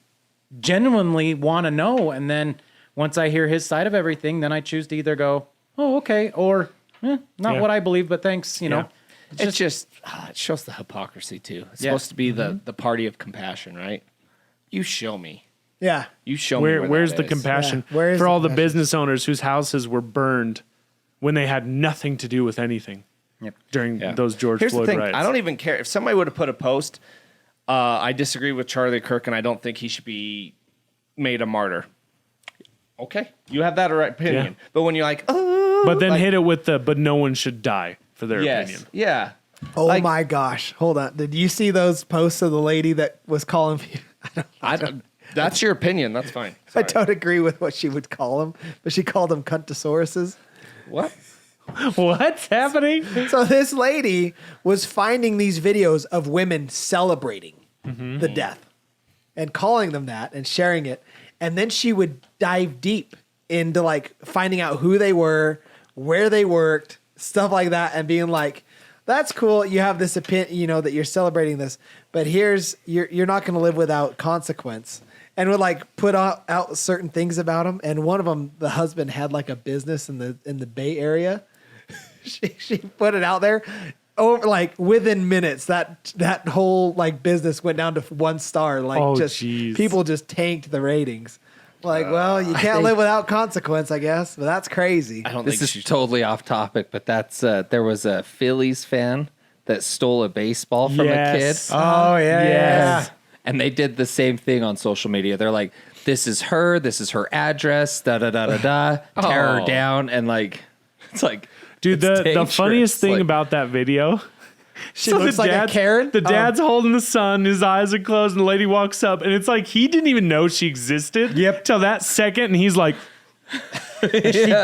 genuinely want to know. And then once I hear his side of everything, then I choose to either go, oh, okay. Or not what I believe, but thanks. You know, It shows the hypocrisy too. It's supposed to be the party of compassion, right? You show me. Yeah. You show me Where's that the is. compassion Yeah. Where is for the all the compassion? business owners whose houses were burned when they had nothing to do with anything during those George Here's Floyd the thing. riots? I don't even care if somebody would have put a post. I disagree with Charlie Kirk, and I don't think he should be made a martyr. Okay, you have that right opinion. Yeah. But when you're like, oh, But then like, hit it with but no one should die for their opinion. yeah. Oh Like- my gosh. Hold on. Did you see those posts of the lady that was calling? I don't. That's your opinion. That's fine. I Sorry. don't agree with what she would call them, but she called them cuntosauruses. What? What's happening? So this lady was finding these videos of women celebrating the death and calling them that and sharing it. And then she would dive deep into like finding out who they were, where they worked, stuff like that, and being like, that's cool. You have this opinion, you know, that you're celebrating this, but you're not going to live without consequence. And would like put out certain things about him. And one of them, the husband had like a business in the Bay Area. She put it out there. Over like within minutes, that whole like business went down to 1 star. Like geez. people just tanked the ratings. Like, well, you can't live without consequence, I guess. But that's crazy. I don't This think is she totally off topic, but that's there was a Phillies fan that stole a baseball from a kid. Yes. Oh Yes. And they did the same thing on social media. They're like, this is her address, da da da da da, tear her Oh. down, and like, it's like, Dude, it's the dangerous. funniest thing Like, about that video. She looks like a Karen. The dad's holding the son, his eyes are closed, and the lady walks up, and it's like he didn't even know she existed. Yep. Till that second, and he's like,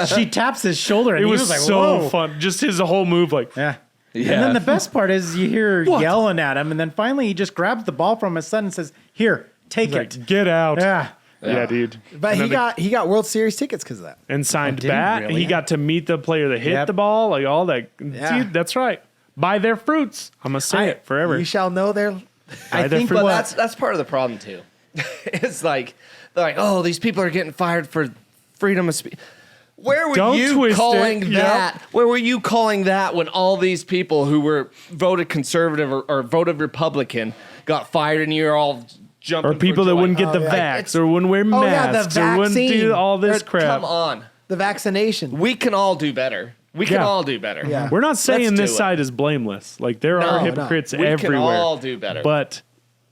She taps his shoulder and it he was was like, so whoa. fun. Just his whole move, like, Yeah. Yeah. And then the best part is you hear her yelling at him, and then finally he just grabs the ball from his son and says, "Here, take like, it." get out. Yeah. Yeah, dude. But And he then got World Series tickets because of that. and signed did he bat. really? He got to meet the player that hit Yep. the ball, like all that. Yeah. Dude, that's right. Buy their fruits. I'm gonna say it forever. You shall know their. Buy their fruits. But that's part of the problem too. It's like they're like, oh, these people are getting fired for freedom of speech. Where were Don't you twist calling it. that? Yep. Where were you calling that when all these people who were voted conservative or voted Republican got fired and you're all jumping? or people for that joy? wouldn't get the Like, vax, or wouldn't wear Oh, yeah, the masks, or wouldn't vaccine. do all this Or- crap. Come on, The vaccination. we can all do better. We can Yeah. all do better. Yeah. We're not saying Let's this do it. side is blameless. Like there are No, hypocrites We can everywhere. all do better. But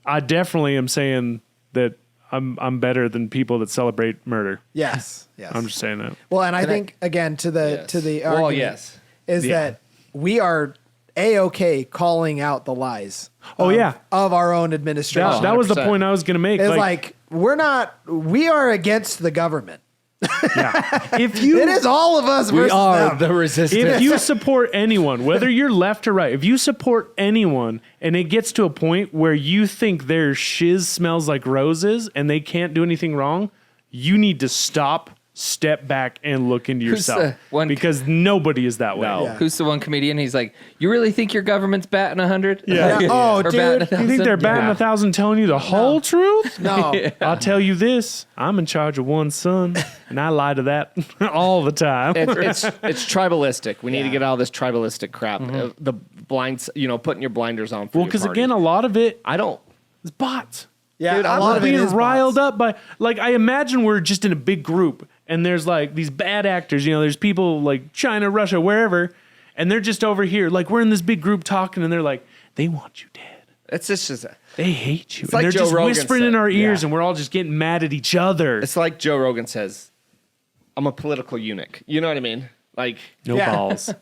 I definitely am saying that I'm better than people that celebrate murder. Yes. Yes. I'm just saying that. Well, and I think again to the Yes. argument Well, yes. is Yeah. that we are a-okay calling out the lies. Oh, yeah. Of our own administration. That was the 100%. point I was going to make. It's like we are against the government. if you It is all of us We versus are them. the resistance. if you support anyone, whether you're left or right, if you support anyone and it gets to a point where you think their shiz smells like roses and they can't do anything wrong, you need to stop, step back, and look into Who's yourself. the one- Because nobody is that way. No. Yeah. Who's the one comedian? He's like, you really think your government's batting 100? Yeah. Yeah. Oh, Or batting dude. 1,000? You think they're batting 1,000 telling you the whole truth? No. I'll tell you this. I'm in charge of one son, and I lie to that all the time. it's tribalistic. We need to get out of this tribalistic crap. The blinds, putting your blinders on. For Well, your because party. again, a lot of it I don't. is bots. Yeah, Dude, a I'm lot of it being is riled bots. up by, like, I imagine we're just in a big group and there's like these bad actors, there's people like China, Russia, wherever, and they're just over here. Like, we're in this big group talking and they're like, they want you dead. It's just. They hate you. It's And like they're Joe just Rogan whispering in said. our ears Yeah. and we're all just getting mad at each other. It's like Joe Rogan says, "I'm a political eunuch." You know what I mean? Like, No Yeah. balls.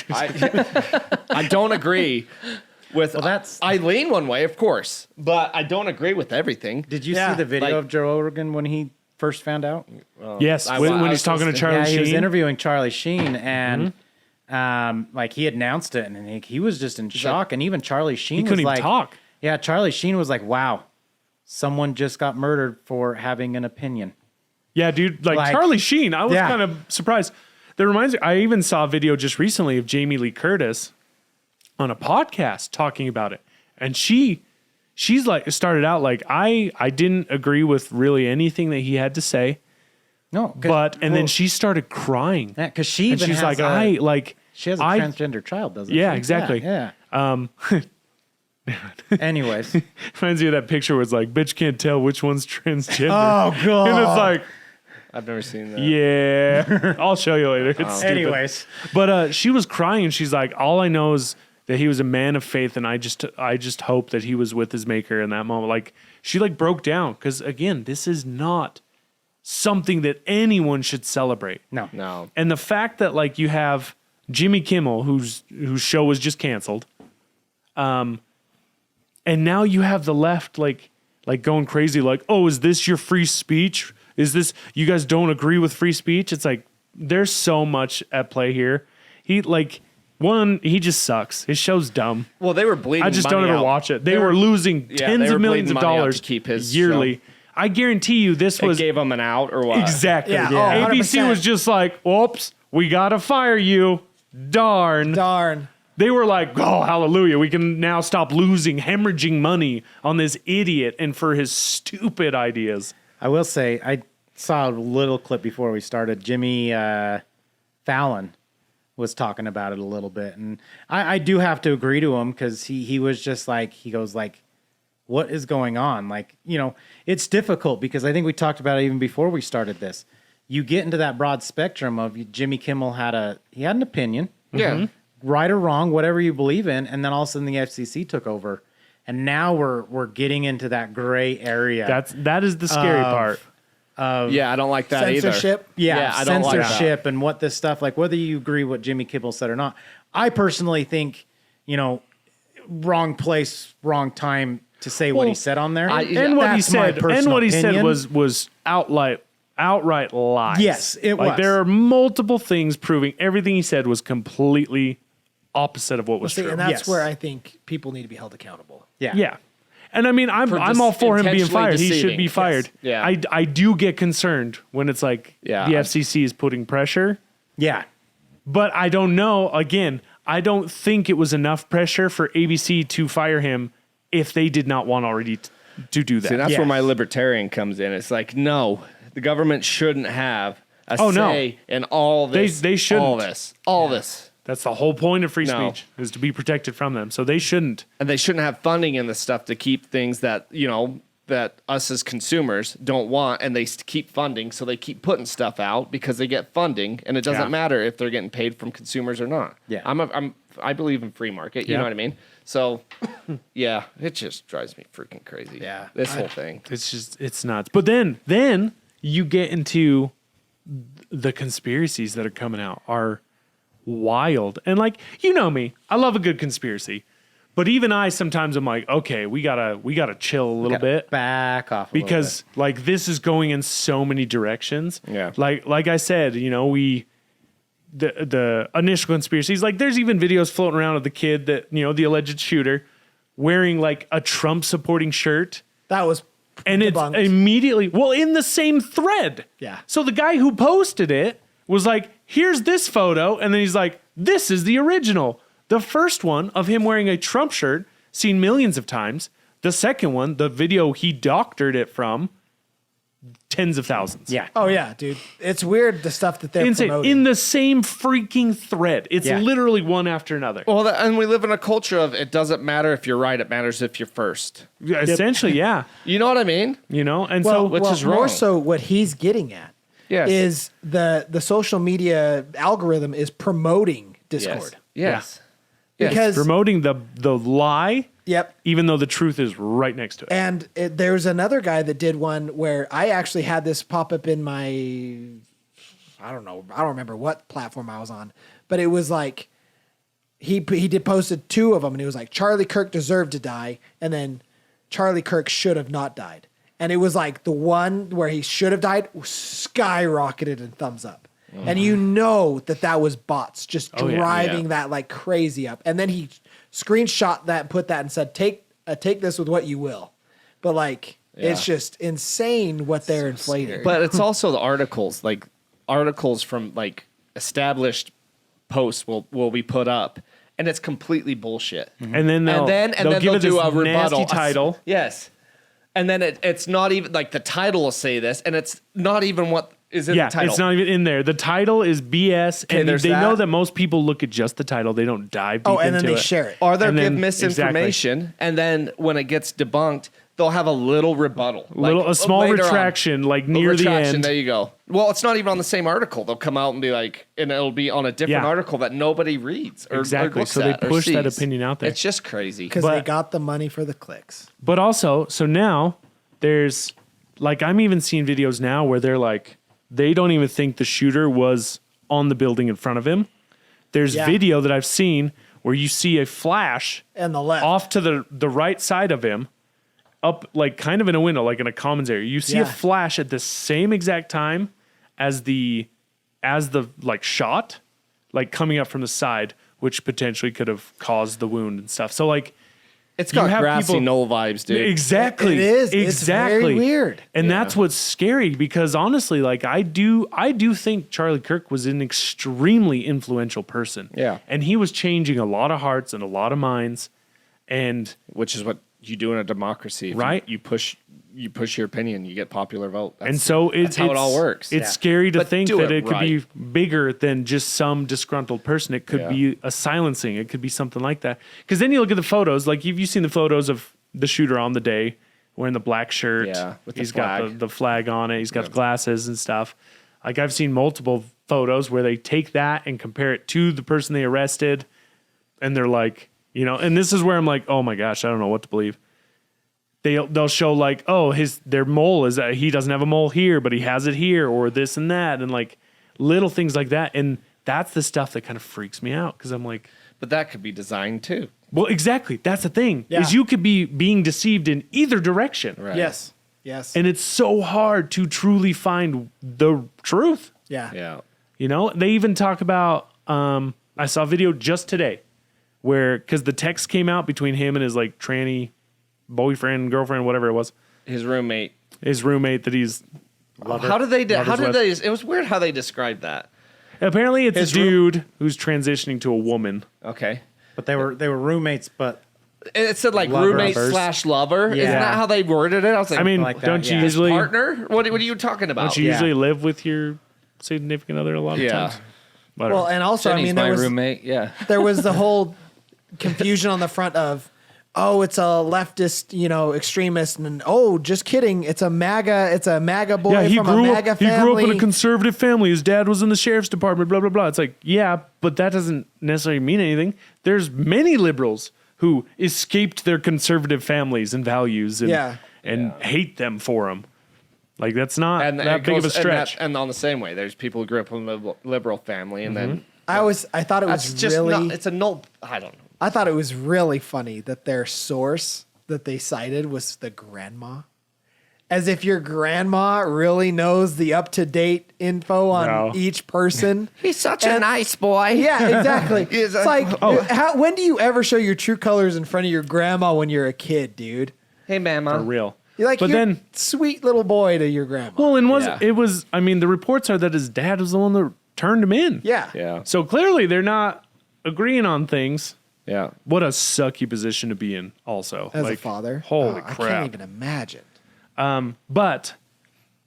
I don't agree with. Well, that's- I lean one way, of course, but I don't agree with everything. Did you Yeah. see the video Like- of Joe Rogan when he first found out? Yes, I when was he's talking to listening. Charlie Yeah, he was Sheen. interviewing Charlie Sheen, and like he announced it, and he was just in shock. And even Charlie Sheen He couldn't was even like, talk. Yeah, Charlie Sheen was like, "Wow, someone just got murdered for having an opinion." Yeah, dude. Like Charlie Sheen. I was kind of surprised. That reminds me, I even saw a video just recently of Jamie Lee Curtis on a podcast talking about it. And she's like, started out like, I didn't agree with really anything that he had to say. No. Then she started crying. Yeah, because she even she's has she has a transgender child, doesn't she? Yeah, exactly. Yeah. Anyways. Reminds me of that picture where it's like, bitch can't tell which one's transgender. Oh, God. And it's like, I've never seen that. yeah, I'll show you later. It's stupid. Anyways. But she was crying and she's like, all I know is that he was a man of faith and I just hope that he was with his maker in that moment. Like she like broke down because again, this is not something that anyone should celebrate. No. And the fact that like you have Jimmy Kimmel, whose show was just canceled, and now you have the left like going crazy, like, oh, is this your free speech? Is this you guys don't agree with free speech? It's like there's so much at play here. He just sucks. His show's dumb. Well, they were bleeding. I just don't ever watch it. They were losing tens of millions of dollars to keep his yearly. show. I guarantee you this was gave him an out or what? exactly. Yeah. Yeah. Oh, ABC 100%. was just like, "Whoops, we gotta fire you." Darn. They were like, "Oh, hallelujah! We can now stop hemorrhaging money on this idiot and for his stupid ideas." I will say, I saw a little clip before we started. Jimmy Fallon was talking about it a little bit, and I do have to agree to him because he was just like, he goes like, what is going on? Like, it's difficult because I think we talked about it even before we started this. You get into that broad spectrum of Jimmy Kimmel had an opinion, Yeah. right or wrong, whatever you believe in, and then all of a sudden the FCC took over, and now we're getting into that gray area. That is the scary part. Yeah, I don't like that Censorship. either. Yeah, I don't like that. censorship and what this stuff, like whether you agree what Jimmy Kimmel said or not. I personally think, wrong place, wrong time to say what he said on there. And what he That's my said, personal opinion. was outright lies. Yes, it was. There are multiple things proving everything he said was completely opposite of what was See, true. and that's Yes. where I think people need to be held accountable. Yeah. And I mean, I'm all for him being intentionally fired. He should deceiving. be fired. Yes. Yeah. I do get concerned when it's like the FCC is putting pressure, Yeah. but I don't know. Again, I don't think it was enough pressure for ABC to fire him if they did not want already to do that. See, that's Yeah. where my libertarian comes in. It's like, no, the government shouldn't have a say in all this. They shouldn't. All this. That's the whole point of free No. speech is to be protected from them. So they shouldn't. And they shouldn't have funding in this stuff to keep things that, that us as consumers don't want, and they keep funding, so they keep putting stuff out because they get funding, and it doesn't matter if they're getting paid from consumers or not. Yeah. I believe in free market, you know what I mean? So, yeah, it just drives me freaking crazy. Yeah. This whole thing. It's nuts. But then you get into the conspiracies that are coming out are wild. And like, me, I love a good conspiracy. But even I sometimes I'm like, okay, we gotta chill a little bit. Back off a little Because like this is going in so many directions. Yeah. Like I said, the initial conspiracies, like there's even videos floating around of the kid that, the alleged shooter wearing like a Trump supporting shirt. That was And debunked. it's immediately, in the same thread. Yeah. So the guy who posted it was like, here's this photo. And then he's like, this is the original. The first one of him wearing a Trump shirt, seen millions of times. The second one, the video he doctored it from, tens of thousands. Yeah. Oh yeah, dude. It's weird the stuff that they're Insane. promoting. In the same freaking thread. It's Yeah. literally one after another. Well, and we live in a culture of it doesn't matter if you're right, it matters if you're first. Essentially, yeah. You know what I mean? And well, so which is more wrong. so what he's getting at Yes. is the social media algorithm is promoting Discord. Yes. Because promoting the lie, yep. even though the truth is right next to it. And there's another guy that did one where I actually had this pop up in my, I don't remember what platform I was on, but it was like, he did posted two of them and it was like, Charlie Kirk deserved to die. And then Charlie Kirk should have not died. And it was like the one where he should have died skyrocketed in thumbs up. And you know that was bots just driving that like crazy up. And then he screenshot that and put that and said, take this with what you will. But like, It's just insane what they're inflating. But it's also the articles, like articles from like established posts will be put up, and it's completely bullshit. And then they'll they'll give do it a this rebuttal nasty title. Yes, and then it's not even like the title will say this, and it's not even what is in the title. It's not even in there. The title is BS, and there's they that. know that most people look at just the title. They don't dive deep into it. and then they share it. Or they'll And give then- misinformation, and then when it gets debunked, they'll have a little rebuttal, A small later on. retraction, like A near the retraction, end. There you go. Well, it's not even on the same article. They'll come out and be like, and it'll be on a different Yeah. article that nobody reads or Exactly. looks So they at or push that sees. opinion out there. It's just crazy. Because they But- got the money for the clicks. But also, so now there's like I'm even seeing videos now where they're like they don't even think the shooter was on the building in front of him. There's Yeah. video that I've seen where you see a flash And the left. off to the right side of him, up like kind of in a window, like in a commons area. You see a Yeah. flash at the same exact time as the like shot, like coming up from the side, which potentially could have caused the wound and stuff. So like It's you got have grassy people- knoll vibes, dude. exactly, It is. exactly It's very weird. and that's what's scary because honestly, like I do think Charlie Kirk was an extremely influential person. Yeah. and he was changing a lot of hearts and a lot of minds, and Which is what you do in a democracy. If Right. You push your opinion, you get popular vote. and so that's how it all works. It's scary to But think do that it it could be right. bigger than just some disgruntled person. It could Yeah. be a silencing. It could be something like that. Because then you look at the photos. Like, have you seen the photos of the shooter on the day wearing the black shirt? Yeah, with the he's got flag. the flag on it. He's got the glasses and stuff. Like I've seen multiple photos where they take that and compare it to the person they arrested, and they're like, and this is where I'm like, oh my gosh, I don't know what to believe. They'll show like, oh, their mole is he doesn't have a mole here, but he has it here, or this and that, and like little things like that. And that's the stuff that kind of freaks me out because I'm like, But that could be designed too. well, exactly. That's the thing Yeah. is you could be being deceived in either direction, Right. Yes. Yes. and it's so hard to truly find the truth. yeah. Yeah. They even talk about. I saw a video just today where because the text came out between him and his like tranny boyfriend, girlfriend, whatever it was, His roommate. his roommate that he's How did they? How Lover's did West. they? It was weird how they described that. apparently it's His a dude who's transitioning to a woman. Okay. But they were roommates, but It said like Lover. roommate Lovers. / lover. Isn't Yeah. that how they worded it? I was like, I mean, like that, don't you yeah. usually partner? What are you talking about? don't you usually live with your significant other a lot of Yeah. times? Whatever. Well, and also, Jenny's I mean, my there was roommate. Yeah. there was the whole confusion on the front of, oh, it's a leftist, extremist, and oh, just kidding, it's a MAGA boy yeah, he from a grew MAGA up. He family. grew up in a conservative family. His dad was in the sheriff's department. Blah blah blah. It's like, yeah, but that doesn't necessarily mean anything. There's many liberals who escaped their conservative families and values, and Yeah. hate them for them. Like that's not And that it big of a goes- and stretch. And on the same way, there's people who grew up in a liberal family, and then I thought it that's was just really, not. It's a null. I don't know. I thought it was really funny that their source that they cited was the grandma. As if your grandma really knows the up-to-date info on No. each person. He's such a nice boy. Yeah, exactly. He's It's like, when do you ever show your true colors in front of your grandma when you're a kid, dude? Hey, mama. For real. You're like, But you're then- sweet little boy to your grandma. Well, and Yeah. it was. I mean, the reports are that his dad was the one that turned him in. Yeah. Yeah. So clearly, they're not agreeing on things. Yeah. What a sucky position to be in. Also, As a father. Holy Oh, I crap! can't even imagine. But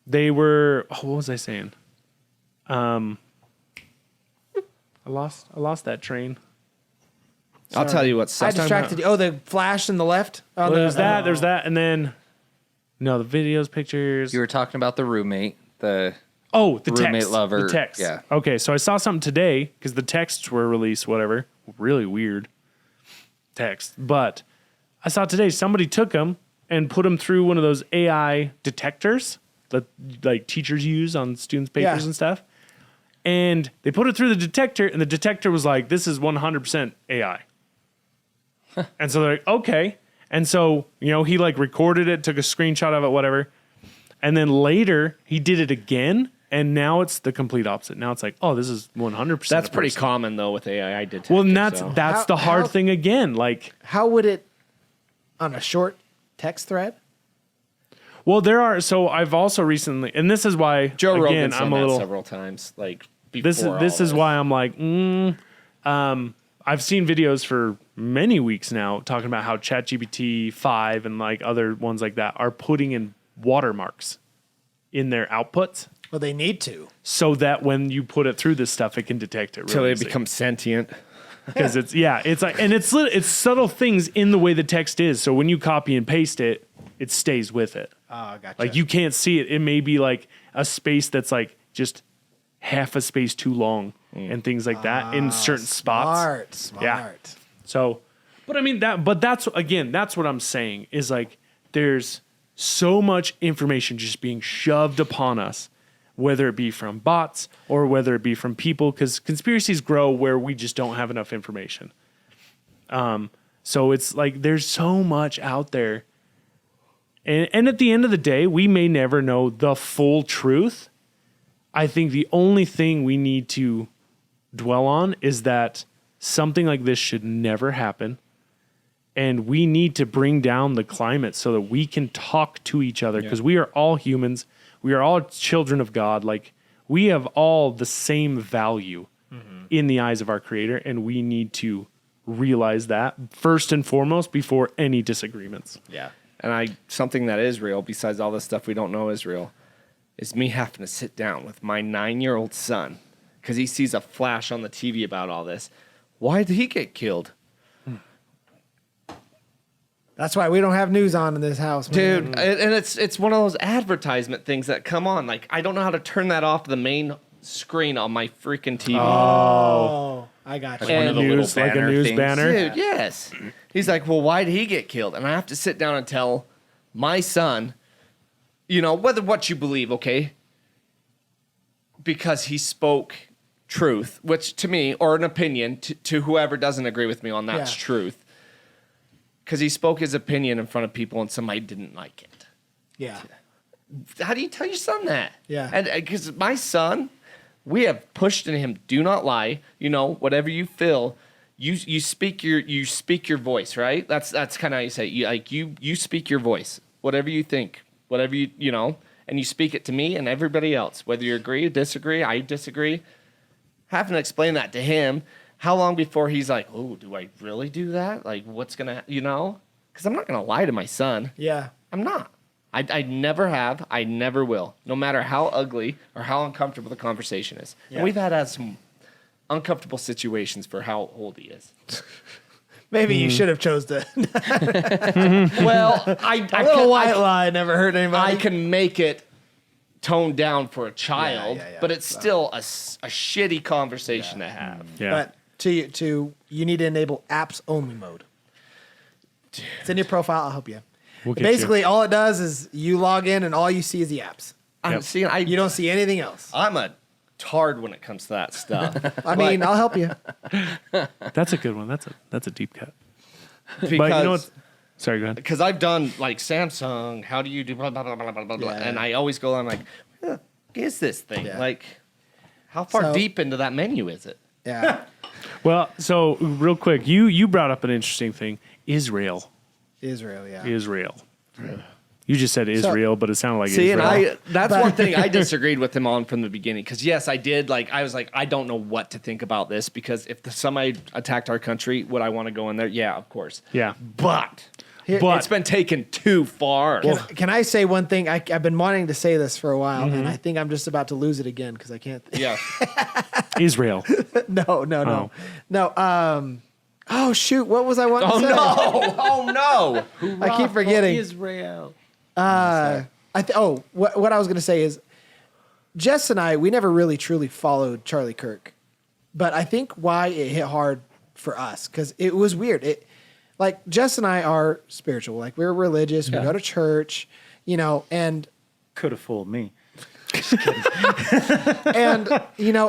they were. Oh, what was I saying? I lost that train. I'll tell you what I sucks. distracted you. Oh, the flash in the left? Oh, Well, there's that, and then no, the videos, pictures. You were talking about the roommate. The the roommate text, lover, the text. yeah. Okay, so I saw something today because the texts were released. Whatever, really weird text. But I saw today somebody took them and put them through one of those AI detectors that like teachers use on students' papers Yeah. and stuff. And they put it through the detector, and the detector was like, "This is 100% AI." And so they're like, "Okay." And so he like recorded it, took a screenshot of it, whatever. And then later he did it again, and now it's the complete opposite. Now it's like, "Oh, this is 100%." That's a pretty person. common though with AI detectors. Well, and that's so. that's the hard How- thing again. Like, How would it, on a short text thread? Well, there are. So I've also recently, and this is why Joe again Rogan's I'm done a that little. several times. Like This is why I'm like, I've seen videos for many weeks now talking about how ChatGPT 5 and like other ones like that are putting in watermarks in their outputs Well, they need to. so that when you put it through this stuff, it can detect it. until Really they become sentient. because it's like, and it's subtle things in the way the text is. So when you copy and paste it, it stays with it. Oh, gotcha. Like you can't see it. It may be like a space that's like just half a space too long and things like that in certain spots. Smart. Yeah. So, but I mean that's what I'm saying is like there's so much information just being shoved upon us, whether it be from bots or whether it be from people, because conspiracies grow where we just don't have enough information. So it's like there's so much out there. And at the end of the day, we may never know the full truth. I think the only thing we need to dwell on is that something like this should never happen. And we need to bring down the climate so that we can talk to each other, because we are all humans. We are all children of God. Like we have all the same value in the eyes of our Creator. And we need to realize that first and foremost before any disagreements. Yeah. And something that is real, besides all this stuff we don't know is real, is me having to sit down with my 9-year-old son because he sees a flash on the TV about all this. Why did he get killed? That's why we don't have news on in this house, man. Dude, and it's one of those advertisement things that come on. Like, I don't know how to turn that off the main screen on my freaking TV. Oh, I got you. Like one of the little News, like a banner news things. banner. Dude, yes. He's like, well, why did he get killed? And I have to sit down and tell my son, whether what you believe, okay? Because he spoke truth, which to me, or an opinion, to whoever doesn't agree with me on that's Yeah. truth. Because he spoke his opinion in front of people and somebody didn't like it. Yeah. How do you tell your son that? Yeah. And because my son, we have pushed in him, do not lie. Whatever you feel, you speak your voice, right? That's kind of how you say it. You speak your voice, whatever you think, whatever and you speak it to me and everybody else, whether you agree or disagree. I disagree. Having to explain that to him, how long before he's like, oh, do I really do that? Like, what's gonna, Because I'm not gonna lie to my son. Yeah. I'm not. I never have. I never will. No matter how ugly or how uncomfortable the conversation is. Yeah. And we've had some uncomfortable situations for how old he is. Maybe you should have chose to. Well, A little white lie never hurt anybody. I can make it toned down for a child, yeah. but it's still a shitty conversation to have. Yeah. But you need to enable apps only mode. It's in your profile. I'll help you. We'll get Basically, all it does is you log in and all you see is the apps. I'm seeing. You don't see anything else. I'm a tard when it comes to that stuff. I mean, I'll help you. That's a good one. That's a deep cut. because But you know what? Sorry, go ahead. because I've done like Samsung, how do you do blah blah blah blah blah blah, blah. Yeah. And I always go, I'm like, what is this thing? Yeah. Like, how far So- deep into that menu is it? Yeah. Well, so real quick, you brought up an interesting thing. Israel. Israel, yeah. Israel. You just said Israel, but it sounded like See, Israel. and that's one thing I disagreed with him on from the beginning. Because yes, I did. Like, I was like, I don't know what to think about this, because if somebody attacked our country, would I want to go in there? Yeah, of course. Yeah. But But- it's been taken too far. Can I say one thing? I've been wanting to say this for a while, Mm-hmm. and I think I'm just about to lose it again because I can't. Yeah. Israel. No. Oh shoot! What was I wanting Oh to say? no! Oh no! I keep forgetting. Israel. What I was going to say is, Jess and I, we never really truly followed Charlie Kirk, but I think why it hit hard for us, because it was weird. Like Jess and I are spiritual, like we're religious, we go to church, and Could have fooled me.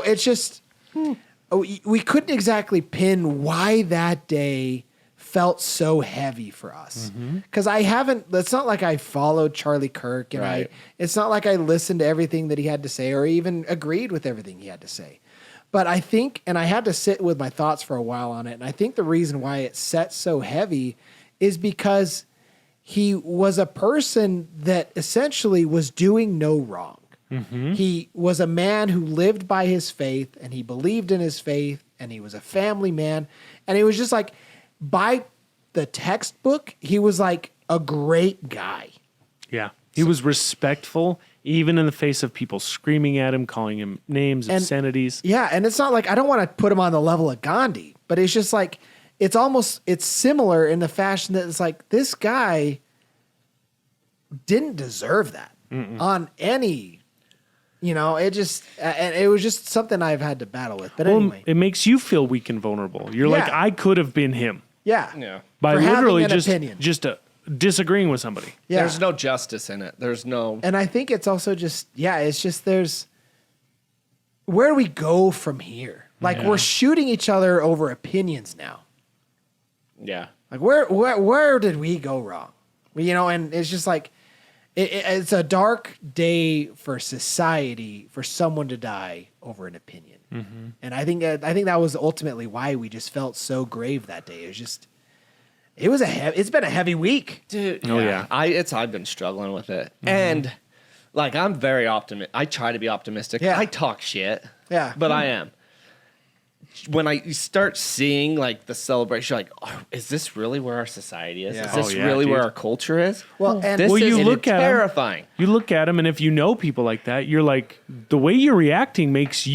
it's just we couldn't exactly pin why that day felt so heavy for us, because it's not like I followed Charlie Kirk, and Right. it's not like I listened to everything that he had to say or even agreed with everything he had to say. But I think, and I had to sit with my thoughts for a while on it, and I think the reason why it set so heavy is because he was a person that essentially was doing no wrong. He was a man who lived by his faith, and he believed in his faith, and he was a family man. And he was just like, by the textbook, he was like a great guy. Yeah. He was respectful, even in the face of people screaming at him, calling him names, obscenities. Yeah, and it's not like, I don't want to put him on the level of Gandhi, but it's just like, it's similar in the fashion that it's like, this guy didn't deserve that on any, and it was just something I've had to battle with. But anyway. It makes you feel weak and vulnerable. You're like, I could have been him. Yeah. Yeah. By For having literally an opinion. just disagreeing with somebody. Yeah. There's no justice in it. There's no. And I think it's also just, it's just where do we go from here? Like we're shooting each other over opinions now. Yeah. Like where did we go wrong? And it's just like, it's a dark day for society for someone to die over an opinion. And I think that was ultimately why we just felt so grave that day. It's been a heavy week. Dude. Oh, yeah. I've been struggling with it. And like, I'm very optimistic. I try to be optimistic. Yeah. I talk shit. Yeah. But I am. When you start seeing like the celebration, you're like, oh, is this really where our society is? Yeah. Is this Oh, yeah, really where dude. our culture is? Well, and This you is look at 'em. terrifying. You look at him, and if you know people like that, you're like, the way you're reacting makes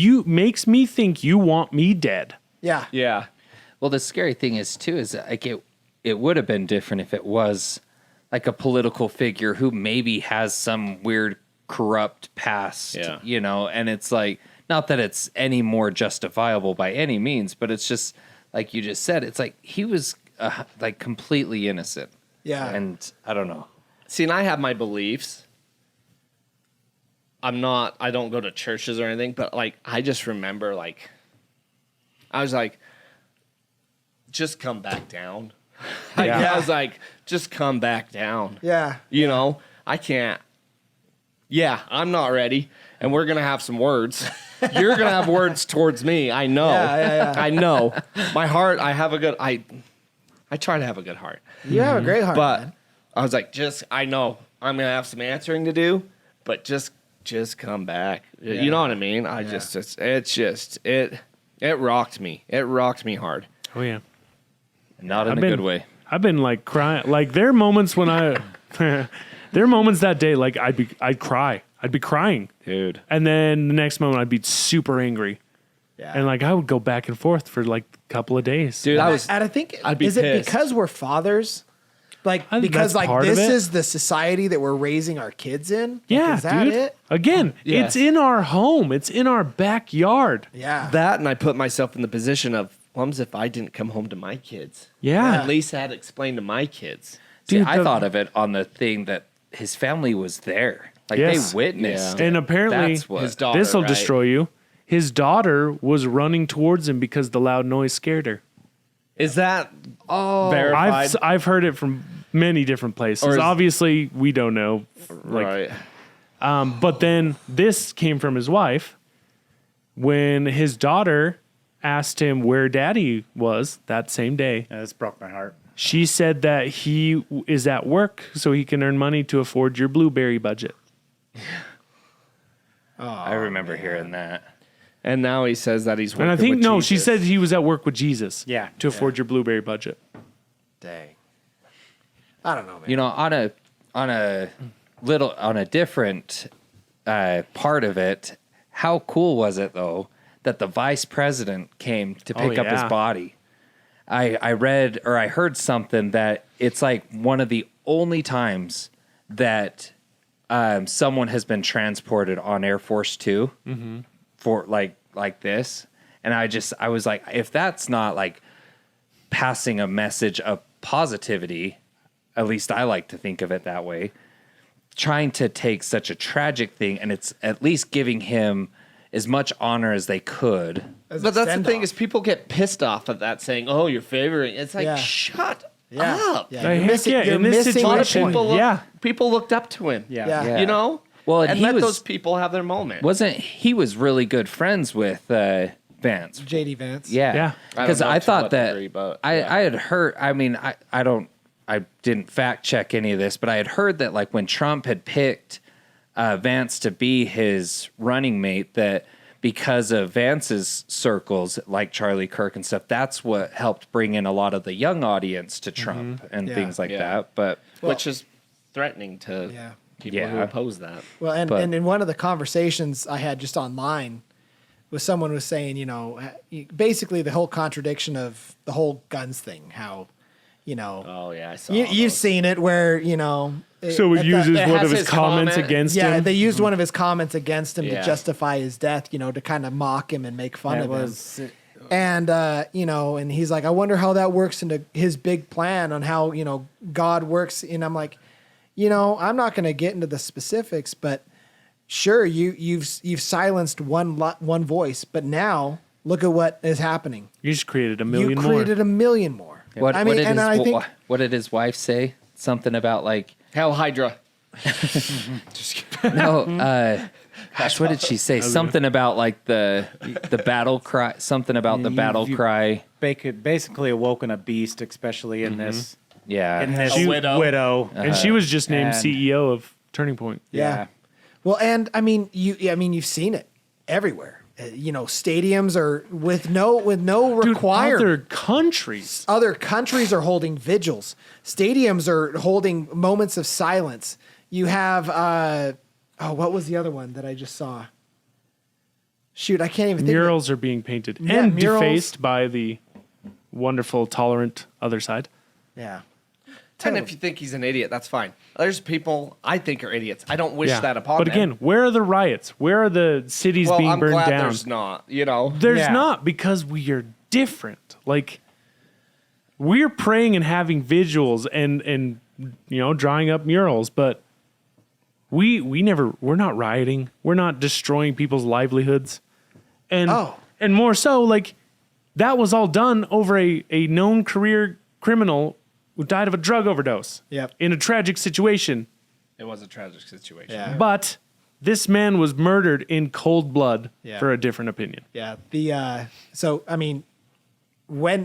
me think you want me dead. yeah. Yeah. Well, the scary thing is too is like it would have been different if it was like a political figure who maybe has some weird corrupt past, Yeah. and it's like, not that it's any more justifiable by any means, but it's just like you just said, it's like he was like completely innocent. Yeah. And I don't know. See, and I have my beliefs. I don't go to churches or anything, but like, I just remember like, I was like, just come back down. I was like, just come back down. Yeah. I can't. Yeah, I'm not ready. And we're going to have some words. You're going to have words towards me. I know. Yeah. I know. My heart, I try to have a good heart. You have a great heart, But man. I was like, I know I'm going to have some answering to do, but just come back. You know what I mean? It rocked me. It rocked me hard. Oh yeah. Not in I've a been- good way. I've been like crying. Like there are moments when there are moments that day like I'd cry. I'd be crying, Dude. and then the next moment I'd be super angry, Yeah. and like I would go back and forth for like a couple of days. Dude, And I think, I'd be is it pissed. because we're fathers? Like, I think because that's like part of this it. is the society that we're raising our kids in? Like, Yeah, is that dude. it? Again, Yes. it's in our home. It's in our backyard. Yeah. That, and I put myself in the position of, what if I didn't come home to my kids? Yeah. At least I had to explain to my kids. See, Dude, I the- thought of it on the thing that his family was there. Like Yes. they witnessed. Yeah. it. And apparently, That's what. His daughter, this will right? destroy you. His daughter was running towards him because the loud noise scared her. Is that verified? I've heard it from many different places. Or is- Obviously, we don't know. Like, right. But then this came from his wife when his daughter asked him where daddy was that same day. Yeah, this broke my heart. She said that he is at work so he can earn money to afford your blueberry budget. I remember hearing that. And now he says that he's working And I think, with no, she Jesus. said he was at work with Jesus. Yeah. To afford your blueberry budget. Dang. I don't know, man. You know, on a different part of it, how cool was it though that the vice president came to pick up his yeah. body? I read or I heard something that it's like one of the only times that someone has been transported on Air Force 2 for like this. And I was like, if that's not like passing a message of positivity, at least I like to think of it that way, trying to take such a tragic thing and it's at least giving him as much honor as they could. As a But that's the thing send-off. is people get pissed off at that saying, "Oh, you're favoring." It's like, Yeah. shut Yeah. up. Yeah. Heck You're missing, yeah, you're in this missing A lot the of situation, point. people, yeah. people looked up to him. Yeah. Yeah. You know? Well, and and he let was- those people have their moment. He was really good friends with Vance. JD Vance. Yeah. Yeah. I don't Because know I to thought what that degree, but I yeah. had heard, I I didn't fact check any of this, but I had heard that like when Trump had picked Vance to be his running mate, that because of Vance's circles, like Charlie Kirk and stuff, that's what helped bring in a lot of the young audience to Trump and Yeah. things like Yeah. that. But which is threatening to Yeah. people who Yeah. oppose that. Well, and, But- and in one of the conversations I had just online, was someone was saying, basically the whole contradiction of the whole guns thing, how, Oh yeah, I saw. you've those. seen it where, So it uses it one has of his his comments comment. against yeah, him. they used one of his comments against him to Yeah. justify his death, to kind of mock him and make fun It of was him. And, and he's like, I wonder how that works into his big plan on how, God works. And I'm like, I'm not going to get into the specifics, but sure, you've silenced one voice, but now look at what is happening. You just created a You million more. created a million more. what, I mean, did and his, I think what did his wife say? Something about like, Hell Hydra. no, gosh, what did she say? Something about like the battle cry, something about the battle you- cry. basically awoken a beast, especially in this Yeah. in this A widow. widow. And she was just named and- CEO of Turning Point. Yeah. Well, and I mean, you've seen it everywhere. Stadiums are with no Dude, requirement. other countries. Other countries are holding vigils. Stadiums are holding moments of silence. You have what was the other one that I just saw? Shoot, I can't even think. Murals are being painted Yeah, and murals. defaced by the wonderful, tolerant other side. Yeah. And if you think he's an idiot, that's fine. There's people I think are idiots. I don't wish that upon But them. again, where are the riots? Where are the cities well, being I'm burned glad down? there's not. There's Yeah. not, because we are different. Like, we're praying and having vigils and drawing up murals, but we're not rioting. We're not destroying people's livelihoods. And and more so, like, that was all done over a known career criminal who died of a drug overdose. Yep. In a tragic situation. It was a tragic situation. Yeah. But this man was murdered in cold blood Yeah. for a different opinion. Yeah. So I mean, when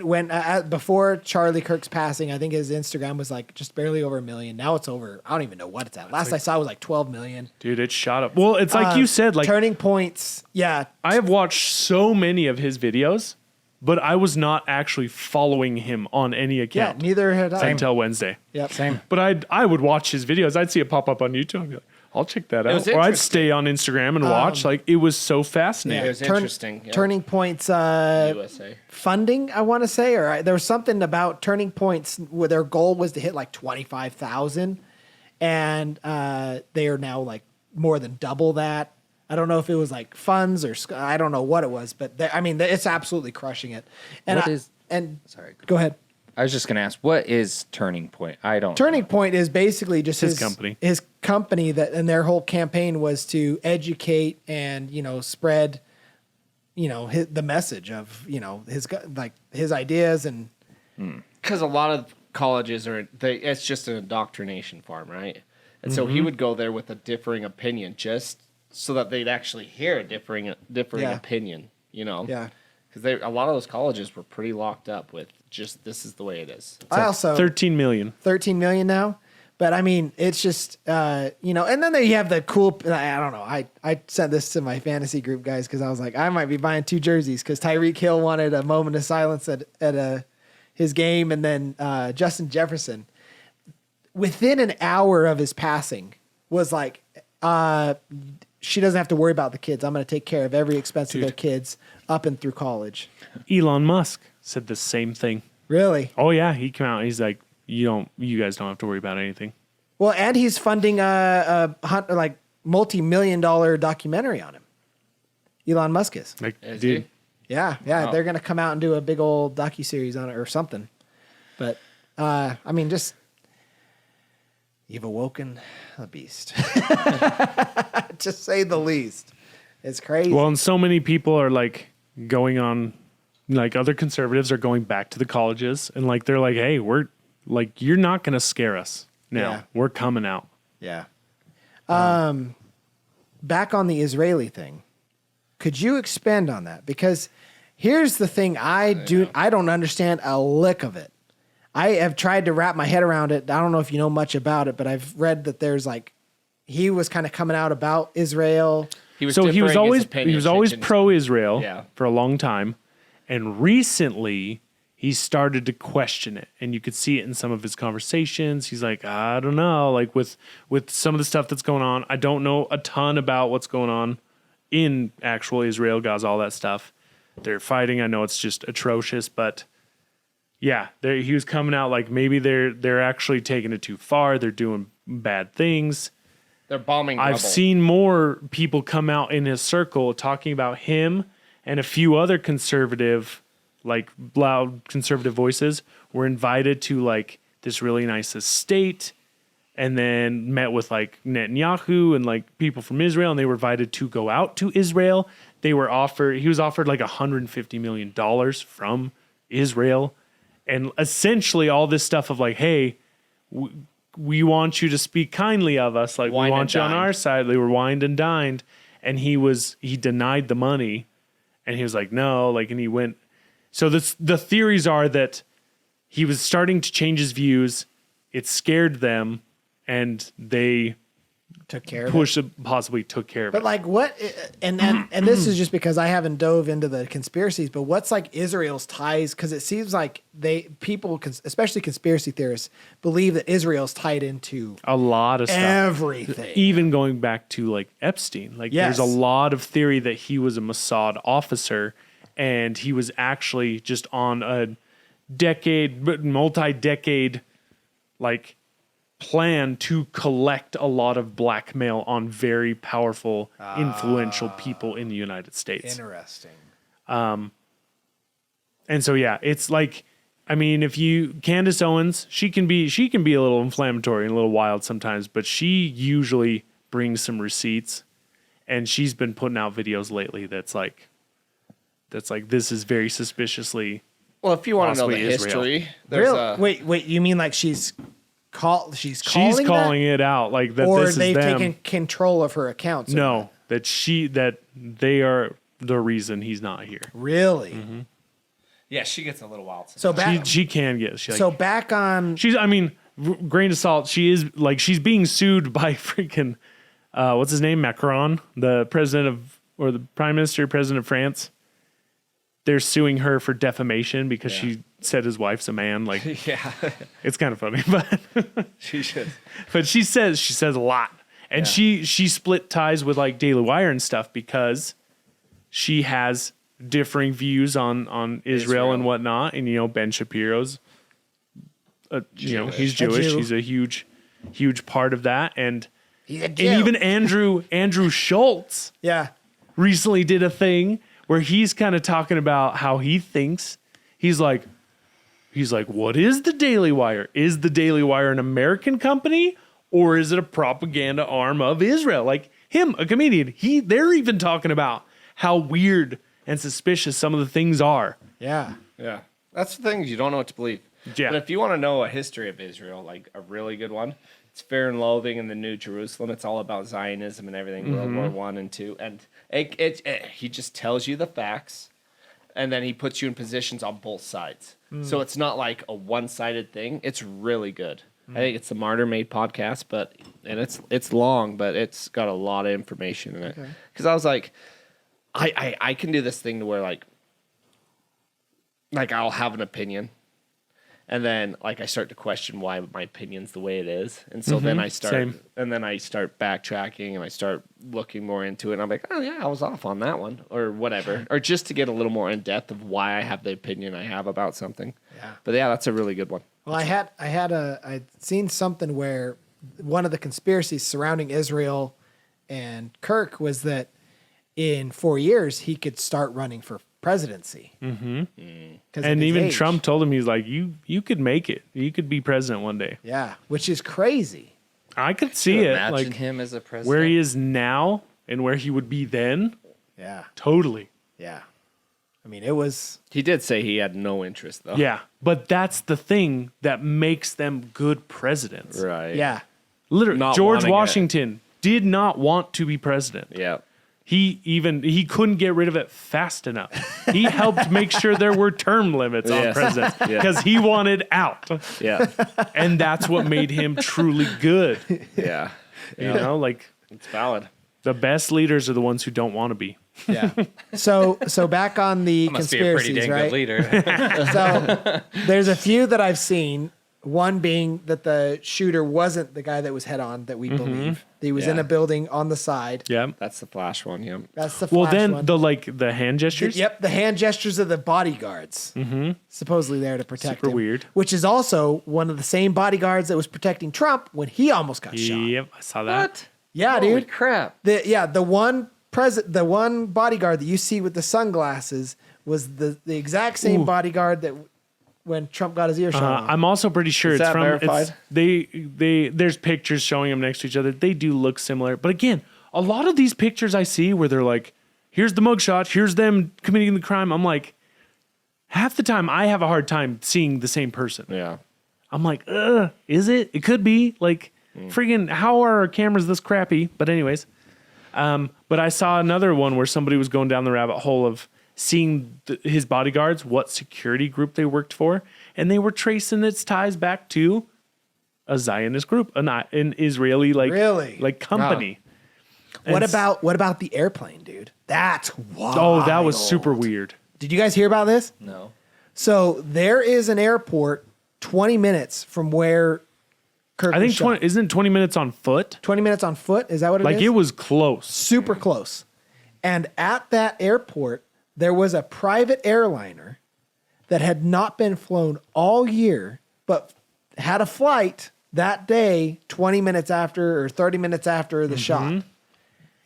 before Charlie Kirk's passing, I think his Instagram was like just barely over 1 million. Now it's over. I don't even know what it's at. Last I saw it was like 12 million. Dude, it shot up. Well, it's like you said, like, Turning Points. Yeah. I have watched so many of his videos, but I was not actually following him on any Yeah. account Neither had I. until Wednesday. Yep. Same. But I would watch his videos. I'd see it pop up on YouTube. I'd be like, I'll check that was out. Or I'd interesting. stay on Instagram and watch. Like, it was so fascinating. It was interesting, yeah. Turning Points USA. funding, I want to say, or there was something about Turning Points where their goal was to hit like 25,000, and they are now like more than double that. I don't know if it was like funds or I don't know what it was, but it's absolutely crushing it. And Sorry. go ahead. I was just going to ask, what is Turning Point? I don't. Turning Point is basically just His company. His company and their whole campaign was to educate and spread, the message of his ideas and Because a lot of colleges it's just an indoctrination farm, right? And so he would go there with a differing opinion just so that they'd actually hear a differing Yeah. opinion, yeah. Because a lot of those colleges were pretty locked up with just this is the way it is. I also 13 million. 13 million now. But I mean, it's just, and then you have the cool, I don't know. I sent this to my fantasy group guys because I was like, I might be buying 2 jerseys because Tyreek Hill wanted a moment of silence at his game. And then Justin Jefferson, within an hour of his passing, was like, she doesn't have to worry about the kids. I'm going to take care of every expense of their kids up and through college. Elon Musk said the same thing. Really? Oh, yeah. He came out and he's like, you guys don't have to worry about anything. Well, and he's funding a multi-million-dollar documentary on him. Elon Musk is. Like, Is dude, he? Yeah, Wow. they're gonna come out and do a big old docuseries on it or something. But just you've awoken a beast, to say the least. It's crazy. well, and so many people are like going on, like other conservatives are going back to the colleges and like they're like, hey, we're like, you're not gonna scare us now. Yeah. We're coming out. Yeah. Back on the Israeli thing, could you expand on that? Because here's the thing: I don't understand a lick of it. I have tried to wrap my head around it. I don't know if you know much about it, but I've read that there's like, he was kind of coming out about Israel. He was always changing- pro-Israel Yeah. for a long time, and recently he started to question it, and you could see it in some of his conversations. He's like, I don't know, like with some of the stuff that's going on. I don't know a ton about what's going on in actual Israel, Gaza, all that stuff. They're fighting. I know it's just atrocious, but yeah, he was coming out like maybe they're actually taking it too far. They're doing bad things. They're bombing. I've seen more people come out in his circle talking about him and a few other conservative, like loud conservative voices were invited to like this really nice estate and then met with like Netanyahu and like people from Israel, and they were invited to go out to Israel. He was offered like $150 million from Israel. And essentially all this stuff of like, hey, we want you to speak kindly of us. Like, we want you on our side. They were wined and dined. And he denied the money. And he was like, no, like, and he went. So the theories are that he was starting to change his views. It scared them. And they Took care of it. possibly took care of But it. like what, and this is just because I haven't dove into the conspiracies, but what's like Israel's ties? Because it seems like people, especially conspiracy theorists, believe that Israel's tied into A lot of stuff. everything. Even going back to like Epstein, like Yes. there's a lot of theory that he was a Mossad officer and he was actually just on a multi-decade like plan to collect a lot of blackmail on very powerful, influential people in the United States. Interesting. And so yeah, it's like, I mean, Candace Owens, she can be a little inflammatory and a little wild sometimes, but she usually brings some receipts, and she's been putting out videos lately that's like this is very suspiciously. Well, if you want to know the possibly Israel. history, there's Really? Wait, you mean like she's calling it out like that, or this is they've them. taken control of her accounts? No, that they are the reason he's not here. Really? yeah, she gets a little wild. So back, She can get back on. grain of salt. She is like, she's being sued by freaking what's his name, Macron, the president of France. They're suing her for defamation because she said his wife's a man. Like, yeah, it's kind of funny, but she should. but she says a lot, and she split ties with like Daily Wire and stuff because she has differing views on Israel and whatnot. And Ben Shapiro's, he's Jewish. Jew. He's a huge part of that, and He's a and Jew. even Andrew Schultz Yeah. recently did a thing where he's kind of talking about how he thinks. He's like, what is the Daily Wire? Is the Daily Wire an American company, or is it a propaganda arm of Israel? Like him, a comedian, they're even talking about how weird and suspicious some of the things are. Yeah. Yeah, that's the thing. You don't know what to believe. Yeah. But if you want to know a history of Israel, like a really good one, it's Fear and Loathing in the New Jerusalem. It's all about Zionism and everything, World War I and II. And he just tells you the facts, and then he puts you in positions on both sides. So it's not like a one-sided thing. It's really good. I think it's the Martyr Made podcast, and it's long, but it's got a lot of information in it. Because I was like, I can do this thing to where like I'll have an opinion, and then like I start to question why my opinion's the way it is, and so then I start backtracking and I start looking more into it, and I'm like, oh yeah, I was off on that one or whatever, or just to get a little more in depth of why I have the opinion I have about something. Yeah. But yeah, that's a really good one. Well, I'd seen something where one of the conspiracies surrounding Israel and Kirk was that in 4 years he could start running for presidency. And even Trump told him, he's like, you could make it. You could be president one day. Yeah, which is crazy. I could see it. Imagine Like him as a president. where he is now and where he would be then. Yeah, Totally. yeah. I mean, it was. He did say he had no interest though. Yeah. But that's the thing that makes them good presidents. Right. Yeah, Literally, Not George wanting it. Washington did not want to be president. Yeah. He couldn't get rid of it fast enough. He helped make sure there were term limits on Yes. presidents Yeah. because he wanted out. Yeah. And that's what made him truly good. Yeah. You know, like It's valid. the best leaders are the ones who don't want to be. Yeah. So back on the Must be a pretty conspiracies, dang right? good leader. So there's a few that I've seen. One being that the shooter wasn't the guy that was head on that we believe. He was in Yeah. a building on the side. Yeah. That's the Flash one. Yeah. That's the Well, Flash then one. the hand gestures. Yep, the hand gestures of the bodyguards, supposedly there to protect Super him. weird. Which is also one of the same bodyguards that was protecting Trump when he almost got shot. Yep, I saw that. What? Yeah, Holy dude. crap. The one bodyguard that you see with the sunglasses was the exact same bodyguard that when Trump got his ear shot off. I'm also pretty sure Is it's that from verified? there's pictures showing them next to each other. They do look similar. But again, a lot of these pictures I see where they're like, here's the mugshot, here's them committing the crime. I'm like, half the time I have a hard time seeing the same person. Yeah. I'm like, is it? It could be. Like, friggin' how are our cameras this crappy? But anyways, but I saw another one where somebody was going down the rabbit hole of seeing his bodyguards, what security group they worked for, and they were tracing its ties back to a Zionist group, an Israeli like company. What And about the airplane, dude? That's wild. Oh, that was super weird. Did you guys hear about this? No. So there is an airport 20 minutes from where Kirk I think was shot. isn't 20 minutes on foot? 20 minutes on foot. Is that what it is? Like it was close. super close. And at that airport, there was a private airliner that had not been flown all year, but had a flight that day 20 minutes after or 30 minutes after the shot.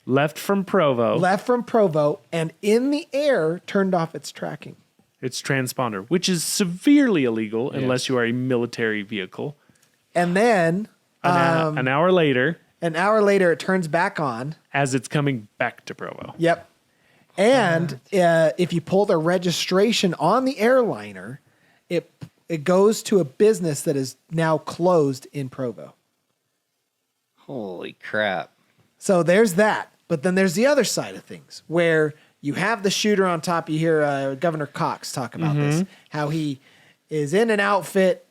Left from Provo. Left from Provo and in the air turned off its tracking. Its transponder, which is severely illegal unless you are a military vehicle. And then An hour later, an hour later, it turns back on. as it's coming back to Provo. Yep. And if you pull the registration on the airliner, it goes to a business that is now closed in Provo. Holy crap. So there's that. But then there's the other side of things where you have the shooter on top. You hear Governor Cox talk about this, how he is in an outfit,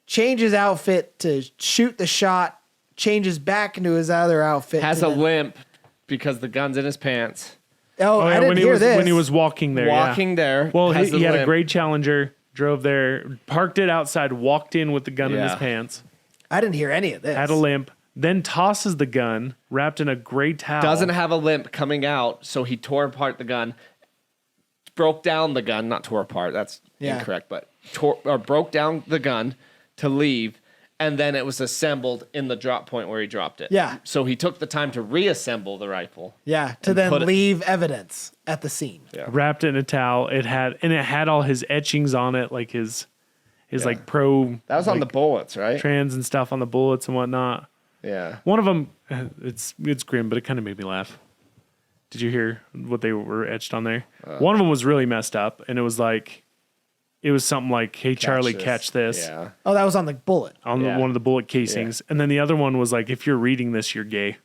changes outfit to shoot the shot, changes back into his other outfit. Has to a then- limp because the gun's in his pants. Oh, I didn't when he hear was this. when he was walking there. Walking there. Well, has he the had a limp. great Challenger, drove there, parked it outside, walked in with the gun in his Yeah. pants, I didn't hear any of this. had a limp, then tosses the gun wrapped in a gray towel. Doesn't have a limp coming out, so he tore apart the gun, broke down the gun, not tore apart, that's Yeah. incorrect, but broke down the gun to leave, and then it was assembled in the drop point where he dropped it. Yeah. So he took the time to reassemble the rifle. Yeah, to and then put it- leave evidence at the scene. Yeah. wrapped it in a towel. It had all his etchings on it, like his like pro That was on the bullets, right? trans and stuff on the bullets and whatnot. Yeah. One of them, it's grim, but it kind of made me laugh. Did you hear what they were etched on there? One of them was really messed up, and it was something like, "Hey Charlie, catch this," Yeah. Oh, that was on the bullet. on Yeah. one of the bullet casings, and then the other one was like, "If you're reading this, you're gay."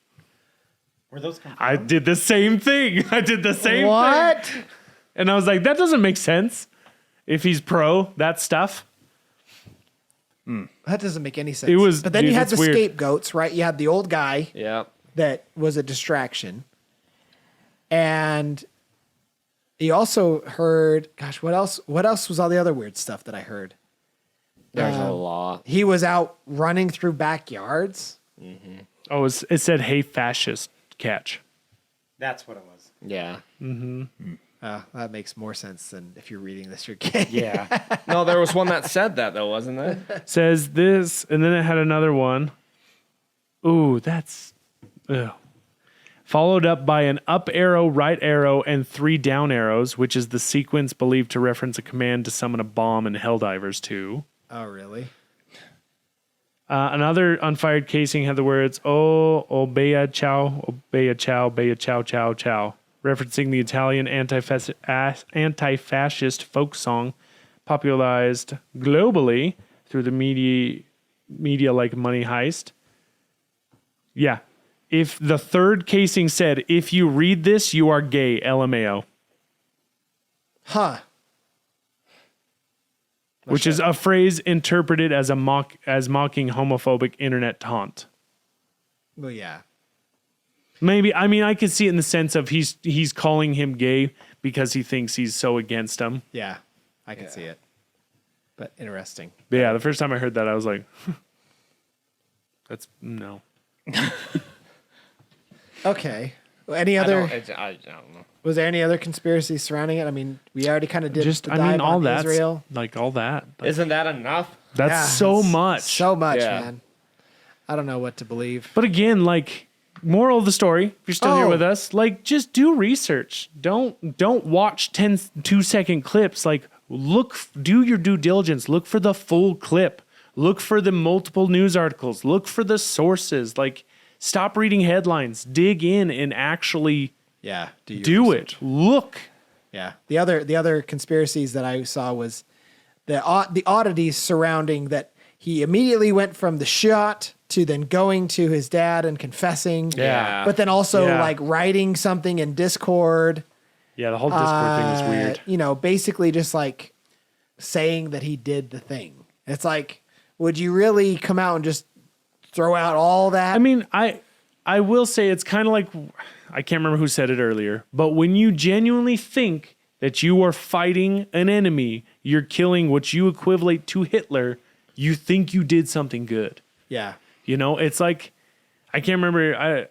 Were those confirmed? I did the same thing. I did the same thing, What? and I was like, "That doesn't make sense." If he's pro that stuff, That doesn't make any sense. It was- but then dude, you had it's the weird. scapegoats, right? You had the old guy Yeah. that was a distraction. And you also heard, gosh, what else? What else was all the other weird stuff that I heard? There's a lot. He was out running through backyards. oh, it said, "Hey fascist, catch." That's what it was. Yeah. That makes more sense than if you're reading this, you're gay. Yeah. No, there was one that said that though, wasn't there? Says this, and then it had another one. Ooh, that's followed up by an up arrow, right arrow, and 3 down arrows, which is the sequence believed to reference a command to summon a bomb in Helldivers 2. Oh, really? Another unfired casing had the words "Oh, obeya chow, chow, chow," referencing the Italian anti-fascist folk song popularized globally through the media like Money Heist. Yeah, if the third casing said, "If you read this, you are gay," LMAO, Huh. which is a phrase interpreted as mocking homophobic internet taunt. Well, yeah. Maybe, I mean, I could see it in the sense of he's calling him gay because he thinks he's so against him. Yeah. I can see it. But interesting. But yeah, the first time I heard that, I was like, that's no. Okay. Any I other? don't know. Was there any other conspiracies surrounding it? I mean, we already kind of did. Just, the I mean, dive all on that, Israel. like all that. Like, Isn't that enough? that's Yeah, so it's much. So much, Yeah. man. I don't know what to believe. But again, like, moral of the story, if you're still here Oh. with us, like, just do research. Don't watch 2-second clips. Like, do your due diligence. Look for the full clip. Look for the multiple news articles. Look for the sources. Like, stop reading headlines. Dig in and actually Yeah. do it. Look. Yeah. The other conspiracies that I saw was the oddities surrounding that he immediately went from the shot to then going to his dad and confessing. Yeah. But then also Yeah. like writing something in Discord. Yeah, the whole Discord thing was weird. You know, basically just like saying that he did the thing. It's like, would you really come out and just throw out all that? I mean, I will say it's kind of like, I can't remember who said it earlier, but when you genuinely think that you are fighting an enemy, you're killing what you equivalent to Hitler, you think you did something good. yeah. You know, it's like, I can't remember I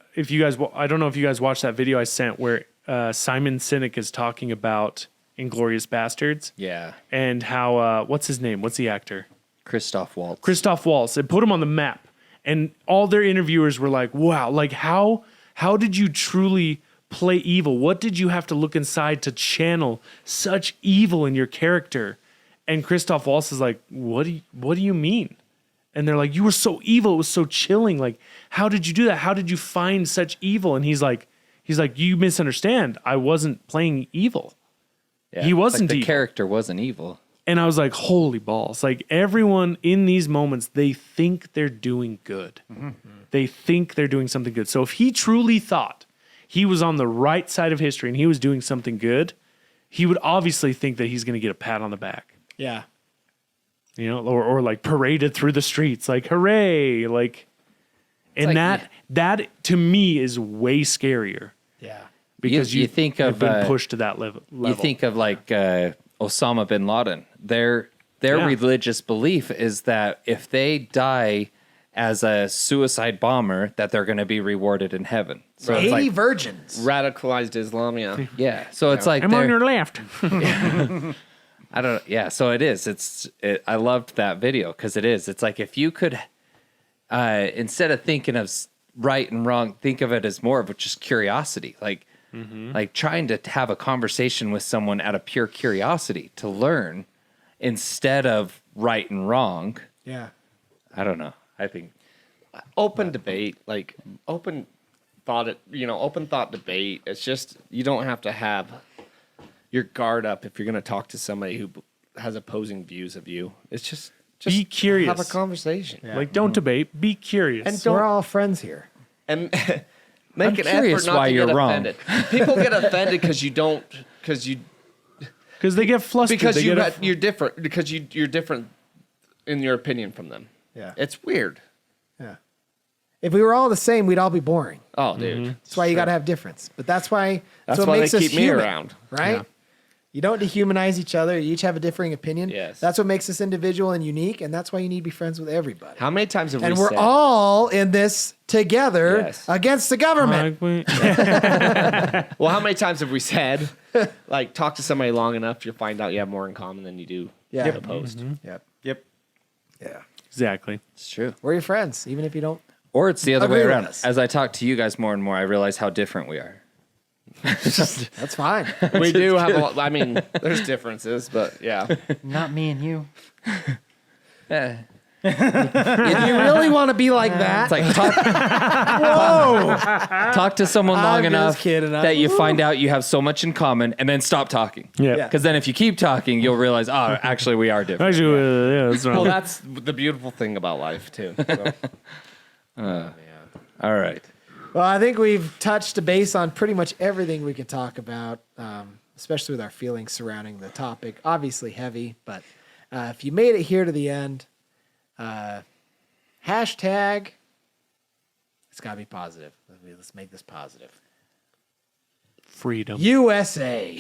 don't know if you guys watched that video I sent where Simon Sinek is talking about Inglourious Bastards Yeah. and how, what's his name? What's the actor? Christoph Waltz. Christoph Waltz. It put him on the map. And all their interviewers were like, wow, like how did you truly play evil? What did you have to look inside to channel such evil in your character? And Christoph Waltz is like, what do you mean? And they're like, you were so evil. It was so chilling. Like, how did you do that? How did you find such evil? And he's like, you misunderstand. I wasn't playing evil. Yeah. He wasn't the evil. character wasn't evil. And I was like, holy balls. Like everyone in these moments, they think they're doing good. Mm-hmm. They think they're doing something good. So if he truly thought he was on the right side of history and he was doing something good, he would obviously think that he's going to get a pat on the back. Yeah. You know, or like paraded through the streets, like, hooray. Like, and like, that to me is way scarier Yeah. because You think you've of, been pushed to that level. You think of like Osama bin Laden. Their Yeah. religious belief is that if they die as a suicide bomber, that they're going to be rewarded in heaven. So it's 80 like, virgins. Radicalized Islam, yeah. yeah. So it's like I'm on they're- your left. I don't. Yeah. So it is. I loved that video because it is. It's like if you could, instead of thinking of right and wrong, think of it as more of just curiosity. Like, like trying to have a conversation with someone out of pure curiosity to learn, instead of right and wrong. Yeah. I don't know. I think Open debate, like open thought debate. It's just, you don't have to have your guard up if you're going to talk to somebody who has opposing views of you. It's just Be curious. have a conversation. Like, don't debate. Be curious. And We're all friends here. And make I'm an curious effort not why to you're get wrong. offended. People get offended because Because they get flustered. They get you're different, because you're different in your opinion from them. Yeah. It's weird. Yeah. If we were all the same, we'd all be boring. Oh, dude. That's why you got to have difference. But that's why That's what why they makes us keep me human, around. right? You don't dehumanize each other. You each have a differing opinion. Yes. That's what makes us individual and unique, and that's why you need to be friends with everybody. How many times have And we we're said, all in this together Yes. against the government. well, how many times have we said, like, talk to somebody long enough, you'll find out you have more in common than you do Yeah. opposed. Yep. Yep. Yeah. Exactly. it's true. We're your friends, even if you don't. Or it's the other way Agree with around. us. As I talk to you guys more and more, I realize how different we are. That's fine. We do have a lot. I mean, there's differences, but yeah. Not me and you. Yeah. If you really want to be like that, It's like talk to someone long I'm just enough kidding. that you find out you have so much in common, and then stop talking. Yeah. Yeah. Because then if you keep talking, you'll realize, oh, actually, we are different. Actually, yeah, that's right. Well, that's the beautiful thing about life, too. So. All right. Well, I think we've touched a base on pretty much everything we could talk about, especially with our feelings surrounding the topic. Obviously heavy, but if you made it here to the end, hashtag, it's got to be positive. Let's make this positive. Freedom. USA.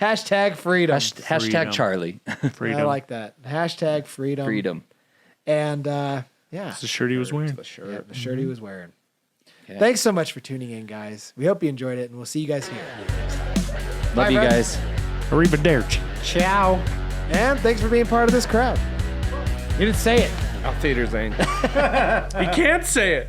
Hashtag freedom. Hashtag Charlie. Freedom. I like that. Hashtag freedom. Freedom. And yeah. It's the shirt he was wearing. The shirt. Yeah, the shirt he was wearing. Thanks so much for tuning in, guys. We hope you enjoyed it, and we'll see you guys here. Love Bye, you Brett. guys. Arrivederci. Ciao. And thanks for being part of this crowd. You didn't say it. Auf Wiedersehen. He can't say it.